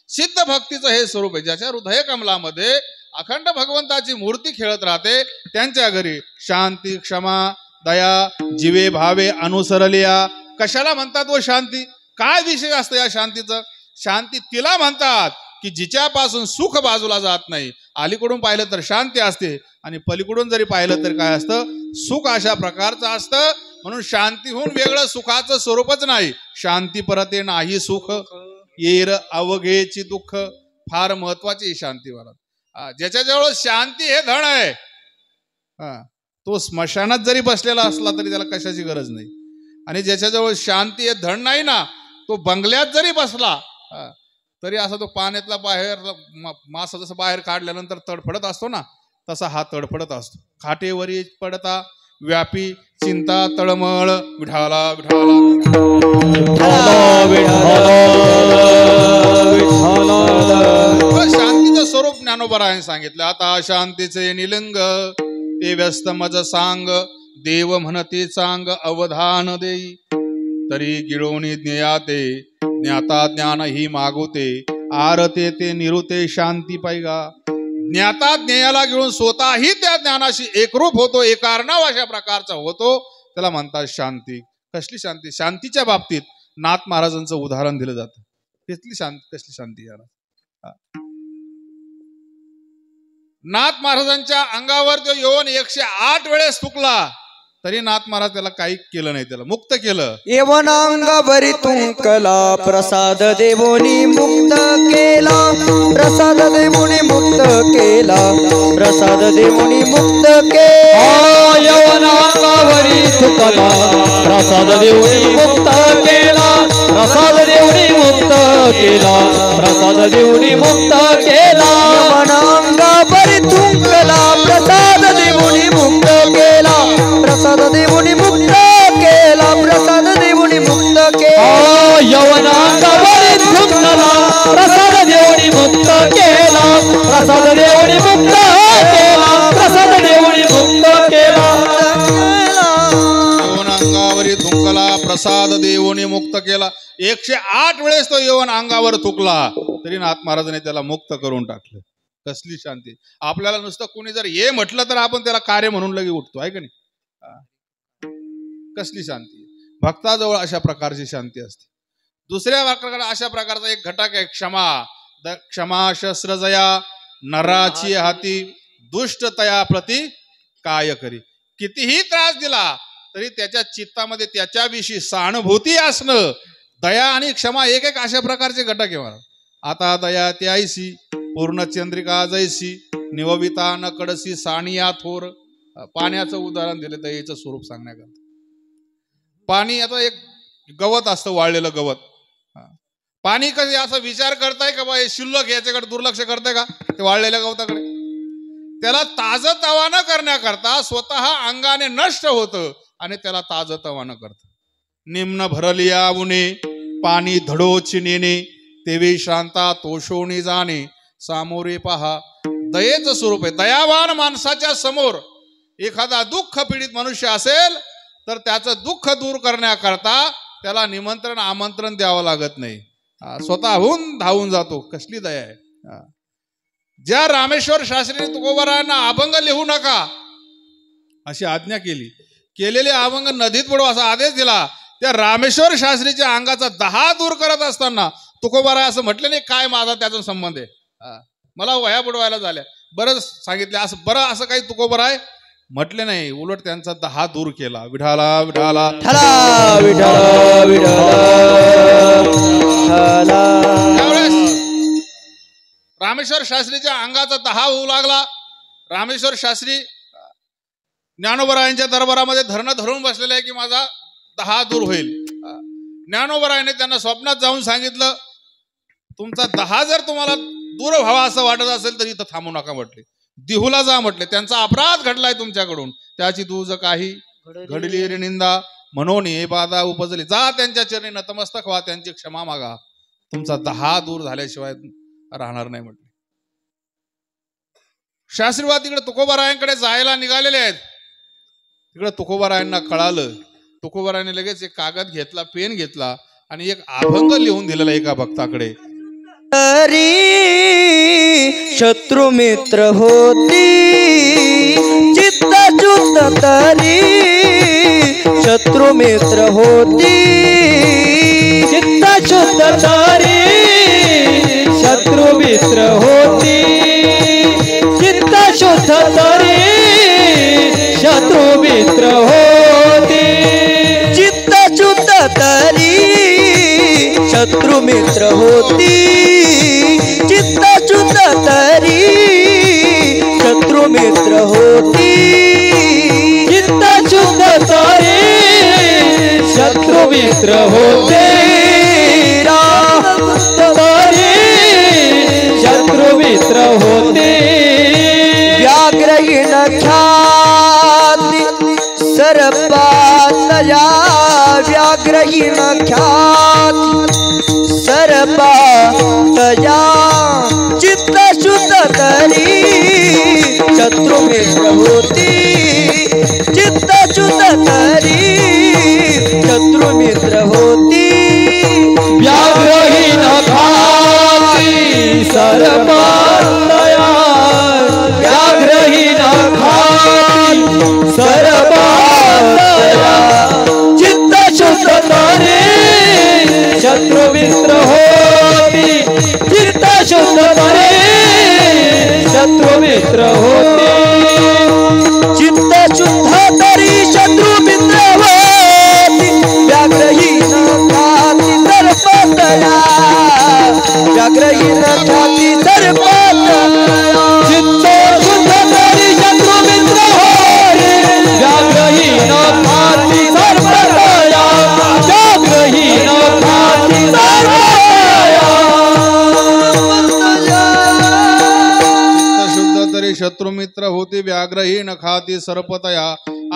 सिद्ध भक्तीचं हे स्वरूप आहे. ज्याच्या हृदय कमलामध्ये अखंड भगवंताची मूर्ती खेळत राहते त्यांच्या घरी शांती, क्षमा, दया, जीवे भावे अनुसरलिया. कशाला म्हणतात व शांती? काय विषय असतं या शांतीचं? शांती तिला म्हणतात की जिच्यापासून सुख बाजूला जात नाही. अलीकडून पाहिलं तर शांती असते आणि पलीकडून जरी पाहिलं तर काय असतं? सुख अशा प्रकारचं असतं. म्हणून शांतीहून वेगळं सुखाचं स्वरूपच नाही. शांती परते नाही सुख, येर अवघेची दुःख. फार महत्वाची शांती मला. ज्याच्याजवळ शांती हे धन आहे, तो स्मशानात जरी बसलेला असला तरी त्याला कशाची गरज नाही. आणि ज्याच्याजवळ शांती हे धन नाही ना, तो बंगल्यात जरी बसला तरी असा तो पाण्यातला बाहेर मासा जसं बाहेर काढल्यानंतर तडफडत असतो ना, तसा हा तडफडत असतो. खाटेवरी पडता व्यापी चिंता तळमळ, विठाला शांतीचं स्वरूप ज्ञानोबराने सांगितलं. आता शांतीचे निलिंग ते व्यस्त मज सांग, देव म्हणते चांग अवधान देई. तरी गिळवणी ज्ञाते, ज्ञाता ज्ञान ही मागुते, आरते ते निरुते शांती पैगा. ज्ञाता ज्ञेयाला घेऊन स्वतःही त्या ज्ञानाशी एकरूप होतो, एकारणाव अशा प्रकारचा होतो, त्याला म्हणतात शांती. कसली शांती? शांतीच्या बाबतीत नाथ महाराजांचं उदाहरण दिलं जातं. कसली शांती याला? नाथ महाराजांच्या अंगावर तो येऊन 108 वेळेस थुकला तरी नाथ महाराज त्याला काही केलं नाही, त्याला मुक्त केलं. येवनांगावरी तुंकला, प्रसाद देवोनी मुक्त केला, प्रसाद देवोनी मुक्त केला, प्रसाद देवोनी मुक्त केला. यवनांगावरी तुंकला, प्रसाद देवोनी मुक्त केला, प्रसाद देवोनी मुक्त केला, प्रसाद देवोनी मुक्त केला. यवनांगावरी तुंकला, प्रसाद देवोनी मुक्त केला, प्रसाद देवोनी मुक्त केला, प्रसाद देवोनी मुक्त केला. यवनांगावरी तुंकला, प्रसाद देवोनी मुक्त केला, प्रसाद देवोनी मुक्त केला, प्रसाद देवोनी मुक्त केला. प्रसाद देवोनी मुक्त केला. 108 वेळेस तो येऊन अंगावर थुकला तरी नाथ महाराजांनी त्याला मुक्त करून टाकलं. कसली शांती. आपल्याला नुसतं कोणी जर ये म्हटलं तर आपण त्याला कार्य म्हणून लगे उठतो, आहे का नाही? कसली शांती. भक्ताजवळ अशा प्रकारची शांती असते. दुसऱ्या वाक्याकडे अशा प्रकारचा एक घटक आहे क्षमा. क्षमा शस्त्रजया नराची हाती दुष्टतया प्रति काय करी. कितीही त्रास दिला तरी त्याच्या चित्तामध्ये त्याच्याविषयी सहानुभूती असणं. दया आणि क्षमा एक एक अशा प्रकारचे घटक आहे मला. आता दया त्याईसी पूर्णचंद्रिका जैसी निवविता न कडसी सानिया थोर. पाण्याचं उदाहरण दिलं दयेचं स्वरूप सांगण्याकरता. पाणी आता एक गवत असतं, वाळलेलं गवत. पाणी कधी असा विचार करताय का बा हे शिल्लक याच्याकडे दुर्लक्ष करताय का ते वाळलेल्या गवताकडे? त्याला ताजतवानं करण्याकरता स्वतः अंगाने नष्ट होतं आणि त्याला ताजतवानं करतं. निम्न भरलिया उने पाणी धडोची नेणे तेवी शांता तोषोनी जाणे सामोरे पहा. दयेचं स्वरूप आहे. दयावान माणसाच्या समोर एखादा दुःख पीडित मनुष्य असेल तर त्याचं दुःख दूर करण्याकरता त्याला निमंत्रण आमंत्रण द्यावं लागत नाही. स्वतःहून धावून जातो. कसली दया आहे. ज्या रामेश्वर शास्त्रीने तुकोबारायांना अभंग लिहू नका अशी आज्ञा केली, केलेले अभंग नदीत पडू असा आदेश दिला, त्या रामेश्वर शास्त्रीच्या अंगाचा 10 दूर करत असताना तुकोबाराय असं म्हटलं नाही काय माझा त्याचा संबंध आहे, मला वह्या बुडवायला झाल्या, बरं सांगितले असं, बरं असं काही तुकोबाराय म्हटले नाही. उलट त्यांचा 10 दूर केला. विठाला विठाला त्यावेळेस रामेश्वर शास्त्रीच्या अंगाचा 10 होऊ लागला. रामेश्वर शास्त्री ज्ञानोबरायांच्या दरबारामध्ये धरणं धरून बसलेले आहे की माझा 10 दूर होईल. ज्ञानोबरायाने त्यांना स्वप्नात जाऊन सांगितलं तुमचा 10 जर तुम्हाला दूर व्हावा असं वाटत असेल तर इथं थांबू नका म्हटले, दिहुला जा म्हटले. त्यांचा अपराध घडलाय तुमच्याकडून, त्याची तुझ काही घडली रे निंदा म्हणून हे बाधा उपजली. जा त्यांच्या चरणी नतमस्तक व्हा, त्यांची क्षमा मागा, तुमचा 10 दूर झाल्याशिवाय राहणार नाही म्हटले. शास्त्रीवाद तिकडे तुकोबारायांकडे जायला निघालेले आहेत. तिकडे तुकोबारायांना कळालं. तुकोबारायाने लगेच एक कागद घेतला, पेन घेतला आणि एक अभंग लिहून दिलेला एका भक्ताकडे. तरी शत्रु मित्र होती चित्त शुद्ध, तरी शत्रु मित्र होती चित्त शुद्ध, तरी शत्रु मित्र होती चित्त शुद्ध, तरी शत्रु मित्र होती चित्त शुद्ध, तरी शत्रु मित्र होती चित्त शुद्ध, तरी शत्रु मित्र होती चित्त शुद्ध, तरी शत्रु मित्र होते तरी शत्रु मित्र होते. व्याघ्रहीन ख्याती सर्पातया, व्याघ्रहीन ख्याती सर्पातया चित्त शुद्ध, तरी शत्रु मित्र होती चित्त शुद्ध, तरी शत्रु मित्र होती. व्याघ्रहीन ख्याती सर्पातया, व्याघ्रहीन ख्याती सर्पातया चित्त शुद्ध, तरी शत्रु मित्र होती चित्त शुद्ध, तरी शत्रु मित्र होती. चित्त शुद्ध, तरी शत्रु मित्र होती. व्याघ्रहीन ख्याती सर्पातया, व्याघ्रहीन ख्याती सर्पातया चित्त शुद्ध, तरी शत्रु मित्र होती. व्याघ्रहीन ख्याती सर्पातया, व्याघ्रहीन ख्याती सर्पातया शुद्ध तरी शत्रुमित्र होती व्याघ्रहीन खाती सर्पतया.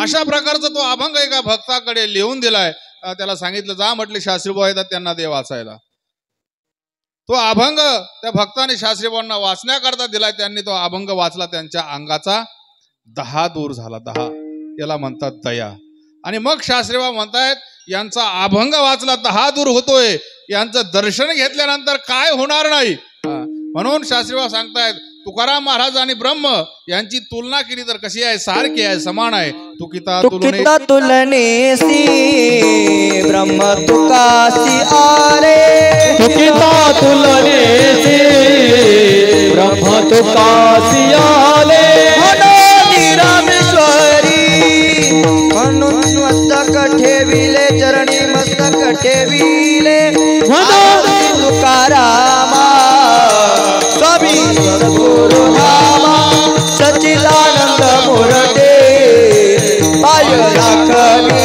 अशा प्रकारचा तो अभंग एका भक्ताकडे लिहून दिलाय. त्याला सांगितलं जा म्हटले शास्त्रीभाऊ येतात त्यांना दे वाचायला. तो अभंग त्या भक्ताने शास्त्रीभाऊंना वाचण्याकरता दिलाय. त्यांनी तो अभंग वाचला, त्यांच्या अंगाचा 10 दूर झाला. 10 याला म्हणतात दया. आणि मग शास्त्रीभाऊ म्हणतायत यांचा अभंग वाचला तर हा दूर होतोय, यांचं दर्शन घेतल्यानंतर काय होणार नाही. म्हणून शास्त्रीबाबा सांगतायत तुकाराम महाराज आणि ब्रह्म यांची तुलना केली तर कशी आहे, सारखी आहे, समान आहे. तुकिता तुलनेसी ब्रह्म तुकासी आले, तुकिता तुलनेसी ब्रह्म तुकासी आले. रामेश्वरी म्हणून मस्तक ठेविले, चरणी मस्तक ठेविले. तुकारामा स्वामी सद्गुरु धामा, सच्चिदानंद मूर्ते पाय राखली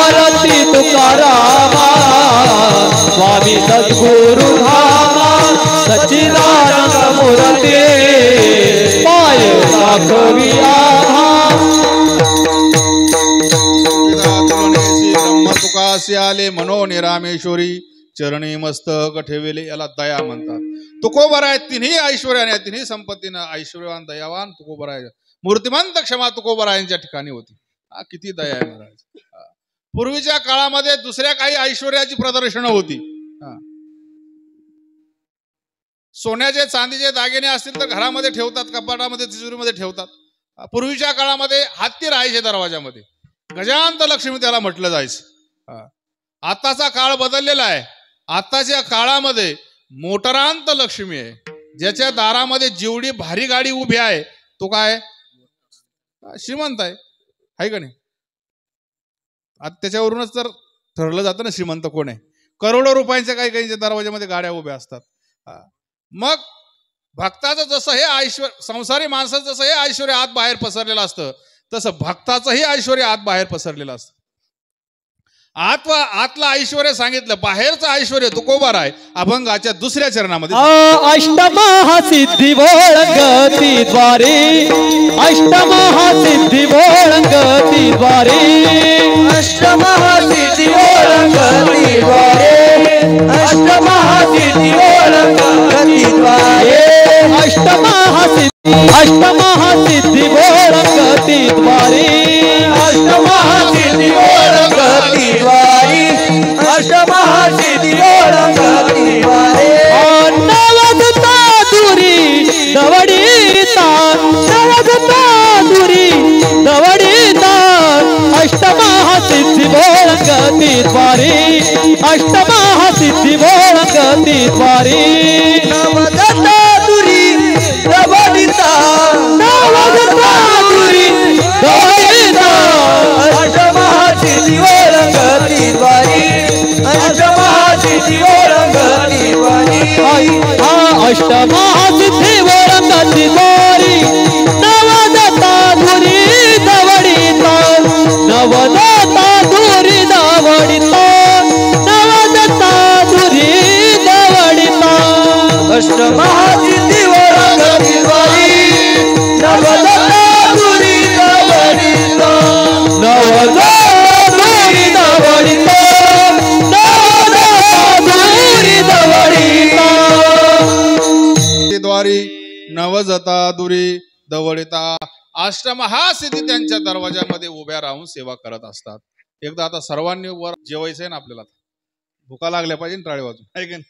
आरती. तुकारामा स्वामी सद्गुरु धामा, सच्चिदानंद मूर्ते पाय राखली ब्रह्म तुकासी आले, म्हणून रामेश्वरी चरणी मस्तक ठेवले. याला दया म्हणतात. तुकोबर आहे तिन्ही ऐश्वर्याने, तिन्ही संपत्तीनं ऐश्वर्यवान दयावान तुकोबर आहे. मूर्तिमंत क्षमा तुकोबर यांच्या ठिकाणी होती. किती दया आहे महाराज. पूर्वीच्या काळामध्ये दुसऱ्या काही ऐश्वर्याची प्रदर्शनं होती. सोन्याचे चांदीचे दागिने असतील तर घरामध्ये ठेवतात, कपाटामध्ये तिजोरीमध्ये ठेवतात. पूर्वीच्या काळामध्ये हत्ती राहायचे दरवाजामध्ये, गजांत लक्ष्मी त्याला म्हटलं जायचं. आताचा काळ बदललेला आहे. आताच्या काळामध्ये मोटरांत लक्ष्मी आहे, ज्याच्या दारामध्ये जेवढी भारी गाडी उभी आहे तो काय श्रीमंत आहे का नाही. आता त्याच्यावरूनच तर ठरलं जातं ना श्रीमंत कोण आहे. करोडो रुपयांच्या काही काही दरवाजामध्ये गाड्या उभ्या असतात. मग भक्ताचं जसं हे ऐश्वर्य, संसारी माणसाचं जसं हे ऐश्वर्य आत बाहेर पसरलेलं असतं, तसं भक्ताचंही ऐश्वर्य आत बाहेर पसरलेलं असतं. आतलं ऐश्वर्य सांगितलं, बाहेरचं ऐश्वर्य तुकोबार आहे. अभंगाच्या दुसऱ्या चरणामध्ये अष्टमहासिद्धी ओळंगती द्वारे, अष्टमहासिद्धी ओळंगती द्वारे, अष्टमहासिद्धी ओळंगती द्वारे, अष्टमहासिद्धी ओळंगती द्वारे, अष्टमहासिद्धी, अष्टमहासिद्धी ओळंगती द्वारे, अष्टमहासिद्धी ओळंगती द्वारे, अष्टमहासिद्धी ओळंगती द्वारे. नवदता दुरी दवडीता, नवदता दुरी दवडीता, अष्टमहासिद्धी ओळंगती द्वारे, अष्टमहासिद्धी ओळंगती द्वारे. नवदता दुरी दवडीता, नवदता दुरी दवडीता, अष्टमहासिद्धी ओळंगती द्वारे, अष्टमहासिद्धी ओळंगती द्वारे. अष्टमहासिद्धी ओळंगती द्वारे, नवदता दुरी दवडीता, नवदता दुरी दवडीता, नवदता दुरी दवडीता. अष्टमहासिद्धी ओळंगती द्वारे, नवदता दुरी दवडीता, नवदता दुरी दवडीता, नवदता दुरी दवडीता. द्वारी नवजता दुरी दवडिता. अष्टमहासिद्धी त्यांच्या दरवाजामध्ये उभ्या राहून सेवा करत असतात. एकदा आता सर्वांनी वर जेवायचं आहे ना, आपल्याला भुका लागल्या पाहिजे टाळे वाजून, आहे की नाही.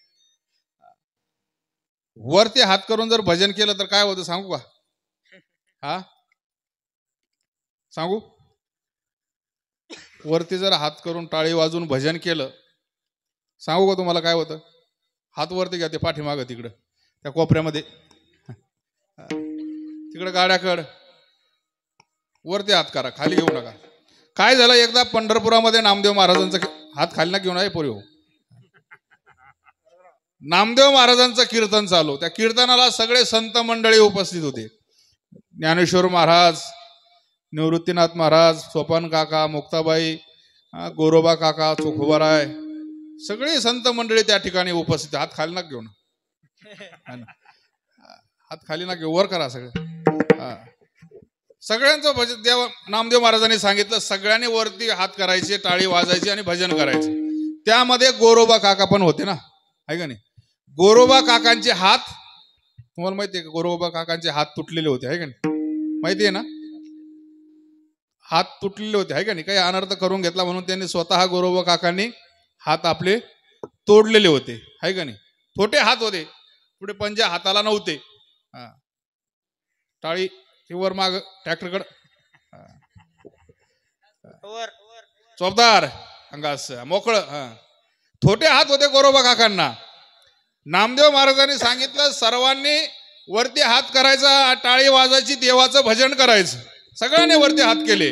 वरती हात करून जर भजन केलं तर काय होतं सांगू का? सांगू? वरती जर हात करून टाळी वाजून भजन केलं, सांगू का तुम्हाला काय होतं? हात वरती घ्या, ते पाठीमागं तिकडं त्या कोपऱ्यामध्ये, तिकडं गाड्याकड वरती हात करा, खाली घेऊ नका. काय झालं, एकदा पंढरपुरामध्ये नामदेव महाराजांचा हात खाली ना घेऊन आहे पोरी हो. नामदेव महाराजांचं कीर्तन चालू, त्या कीर्तनाला सगळे संत मंडळी उपस्थित होते. ज्ञानेश्वर महाराज, निवृत्तीनाथ महाराज, सोपान काका, मुक्ताबाई, गोरोबा काका, चोखोबाराय, सगळी संत मंडळी त्या ठिकाणी उपस्थित. हात खाली ना घेऊन, हात खाली ना घेऊ, वर करा सगळं. सगळ्यांचं भजन देव नामदेव महाराजांनी सांगितलं, सगळ्यांनी वरती हात करायचे, टाळी वाजायची आणि भजन करायचे. त्यामध्ये गोरोबा काका पण होते ना, आहे का नाही. गोरोबा काकांचे हात तुम्हाला माहिती आहे का? गोरोबा काकांचे हात तुटलेले होते, आहे का नाही, माहिती आहे ना. हात तुटलेले होते आहे का नाही, काही अनर्थ करून घेतला म्हणून त्यांनी स्वतः गोरोबा काकांनी हात आपले तोडलेले होते आहे का नाही. छोटे हात होते, पुढे पंजा हाताला नव्हते. टाळी वर माग ट्रॅक्टरकड चोपदार अंगास मोकळं. छोटे हात होते गोरोबा काकांना. नामदेव महाराजांनी सांगितलं सर्वांनी वरती हात करायचा, टाळी वाजायची, देवाचं भजन करायचं. सगळ्यांनी वरती हात केले.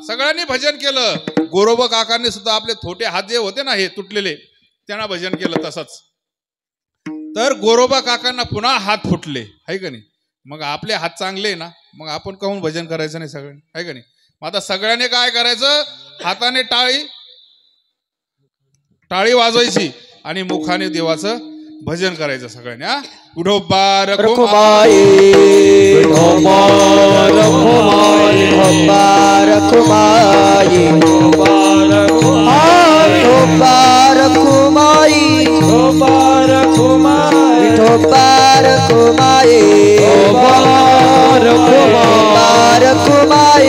सगळ्यांनी भजन केलं. गोरोबा काकांनी सुद्धा आपले छोटे हात जे होते ना हे तुटलेले त्यांना भजन केलं तसंच. तर गोरोबा काकांना पुन्हा हात फुटले आहे का नाही. मग आपले हात चांगले ना, मग आपण कहून भजन करायचं नाही सगळ्यांनी आहे का नाही. मग आता सगळ्यांनी काय करायचं, हाताने टाळी वाजवायची आणि मुखाने देवाचं भजन करायचं सगळ्यांनी. विठोबा रखुमाई विठोबा रखुमाई विठोबा रखुमाई विठोबा रखुमाई विठोबा रखुमाई विठोबा रखुमाई विठोबा रखुमाई विठोबा रखुमाई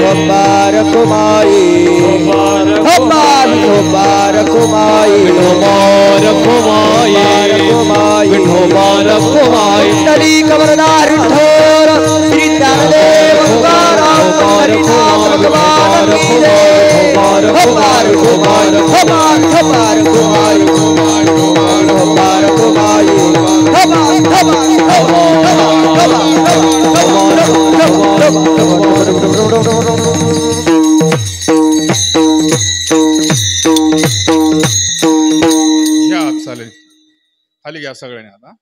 विठोबा रखुमाई विठोबा रखुमाई विठोबा रखुमाई विठोबा रखुमाई तरी कमरदार विठोर श्री ज्ञानदेव तुकाराम हरिनाम भगवान की जय. हमार कुमार हमार हमार कुमार हमार कुमार हमार चालेल. खाली घ्या सगळ्यांनी. आता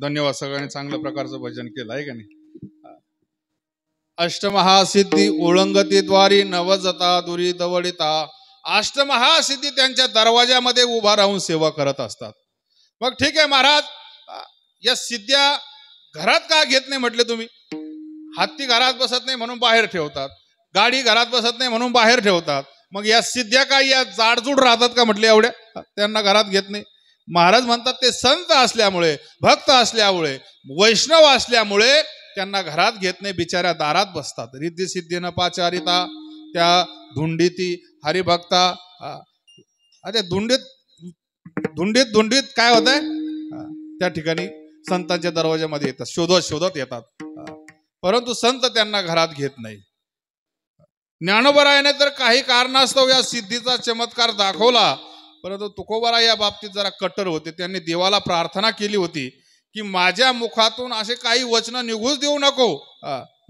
धन्यवाद. सगळ्यांनी चांगल्या प्रकारचं भजन केलं आहे का नाही. अष्टमहासिद्धी ओळंगतीद्वारी नवजता दुरी दवडिता. अष्टमहासिद्धी त्यांच्या दरवाजामध्ये उभा राहून सेवा करत असतात. मग ठीक आहे महाराज, या सिद्ध्या घरात का घेत नाही म्हटले तुम्ही. हत्ती घरात बसत नाही म्हणून बाहेर ठेवतात, गाडी घरात बसत नाही म्हणून बाहेर ठेवतात. मग या सिद्ध्या काय या जाडजूड राहतात का म्हटले एवढ्या, त्यांना घरात घेत नाही. महाराज म्हणतात ते संत असल्यामुळे, भक्त असल्यामुळे, वैष्णव असल्यामुळे त्यांना घरात घेत नाही, बिचाऱ्या दारात बसतात. रिद्धी सिद्धीन पाचारिता त्या धुंडीती हरिभक्ता. अरे धुंडीत काय होत आहे, त्या ठिकाणी संतांच्या दरवाजामध्ये येतात, शोधत येतात. परंतु संत त्यांना घरात घेत नाही. ज्ञानोबरायाने तर काही कारणास्तव या सिद्धीचा चमत्कार दाखवला, परंतु तुकोबाराय या बाबतीत जरा कट्टर होते. त्यांनी देवाला प्रार्थना केली होती की माझ्या मुखातून असे काही वचन निघूच देऊ नको.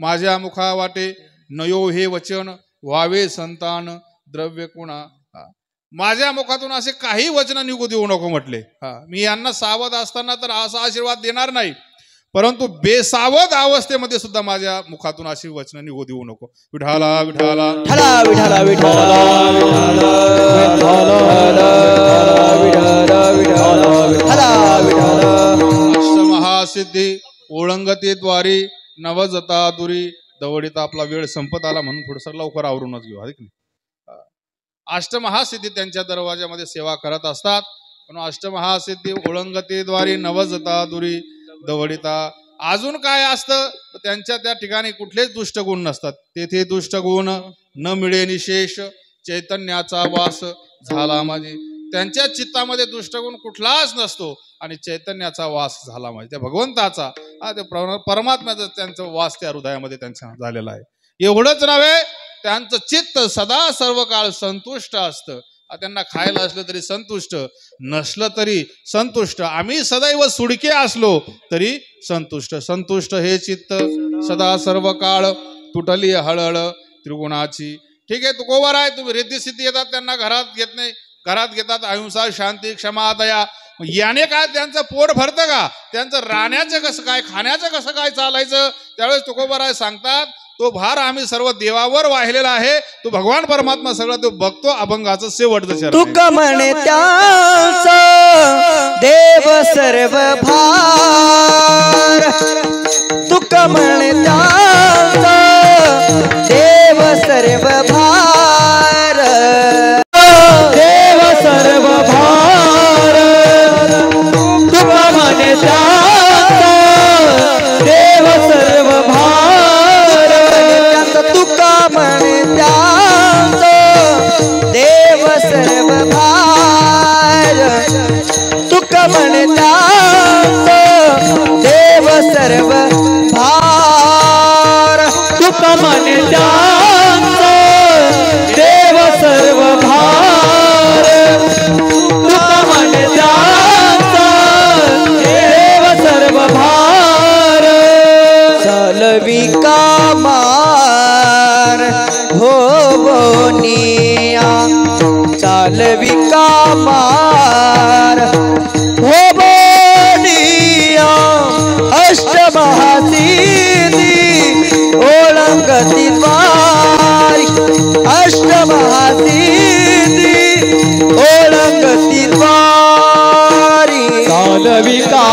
माझ्या मुखा वाटे नयो हे वचन व्हावे संतान द्रव्य कुणा. माझ्या मुखातून असे काही वचन निघू देऊ नको म्हटले. मी यांना सावध असताना तर असा आशीर्वाद देणार नाही, परंतु बेसावध अवस्थेमध्ये सुद्धा माझ्या मुखातून अशी वचन निघू देऊ नको. विठाला विठाला विठाला विठाला विठाला अष्टमहासिद्धी ओळंगतीद्वारी नवजता दुरी दवडिता. आपला वेळ संपत आला म्हणून थोडंसं लवकर आवरूनच घेऊ. अष्टमहासिद्धी त्यांच्या दरवाजामध्ये सेवा करत असतात, पण अष्टमहासिद्धी ओळंगतीद्वारी नवजता दुरी दवडिता. अजून काय असतं, त्यांच्या त्या ठिकाणी कुठलेच दुष्टगुण नसतात. तेथे दुष्टगुण न मिळे निशेष चैतन्याचा वास झाला माझे. त्यांच्या चित्तामध्ये दुष्टगुण कुठलाच नसतो आणि चैतन्याचा वास झाला म्हणजे त्या भगवंताचा, ते परमात्म्याचा त्यांचा वास त्या हृदयामध्ये त्यांच्या झालेला आहे. एवढंच नव्हे, त्यांचं चित्त सदा सर्व काळ संतुष्ट असतं. त्यांना खायला असलं तरी संतुष्ट, नसलं तरी संतुष्ट. आम्ही सदैव सुडके असलो तरी संतुष्ट. संतुष्ट हे चित्त सदा सर्व काळ तुटली हळहळ त्रिगुणाची. ठीक आहे, तुकोबाराय तुम्ही रिद्धी सिद्धी येतात, त्यांना घरात घेत नाही. घरात घेतात अहिंसा शांती क्षमा दया. याने काय त्यांचं पोट भरतं का, त्यांचं राहण्याचं कसं काय, खाण्याचं कसं काय चालायचं. त्यावेळेस तुकोबाराय सांगतात तो भार आम्ही सर्व देवावर वाहिलेला आहे. तो भगवान परमात्मा सगळं तो बघतो. अभंगाचं शेवटचं चरण. तुक म्हणे त्याचा देव सर्व भार. तुक म्हणे त्याचा देव सर्व भार. देव सर्व भार. तुक म्हणे त्याचा देव सर्व भार. म्हणे त्यांचं देव सर्व भार तुका म्हणे त्यांचं देव सर्व भार तुका म्हणे त्यांचं देव सर्व भार चालवी कामार हो बोनिया चालवी कामार हो बोनिया अष्टमहासिद्धी ओळंगती द्वारी अष्टमहासिद्धी ओळंगती द्वारी चालवी का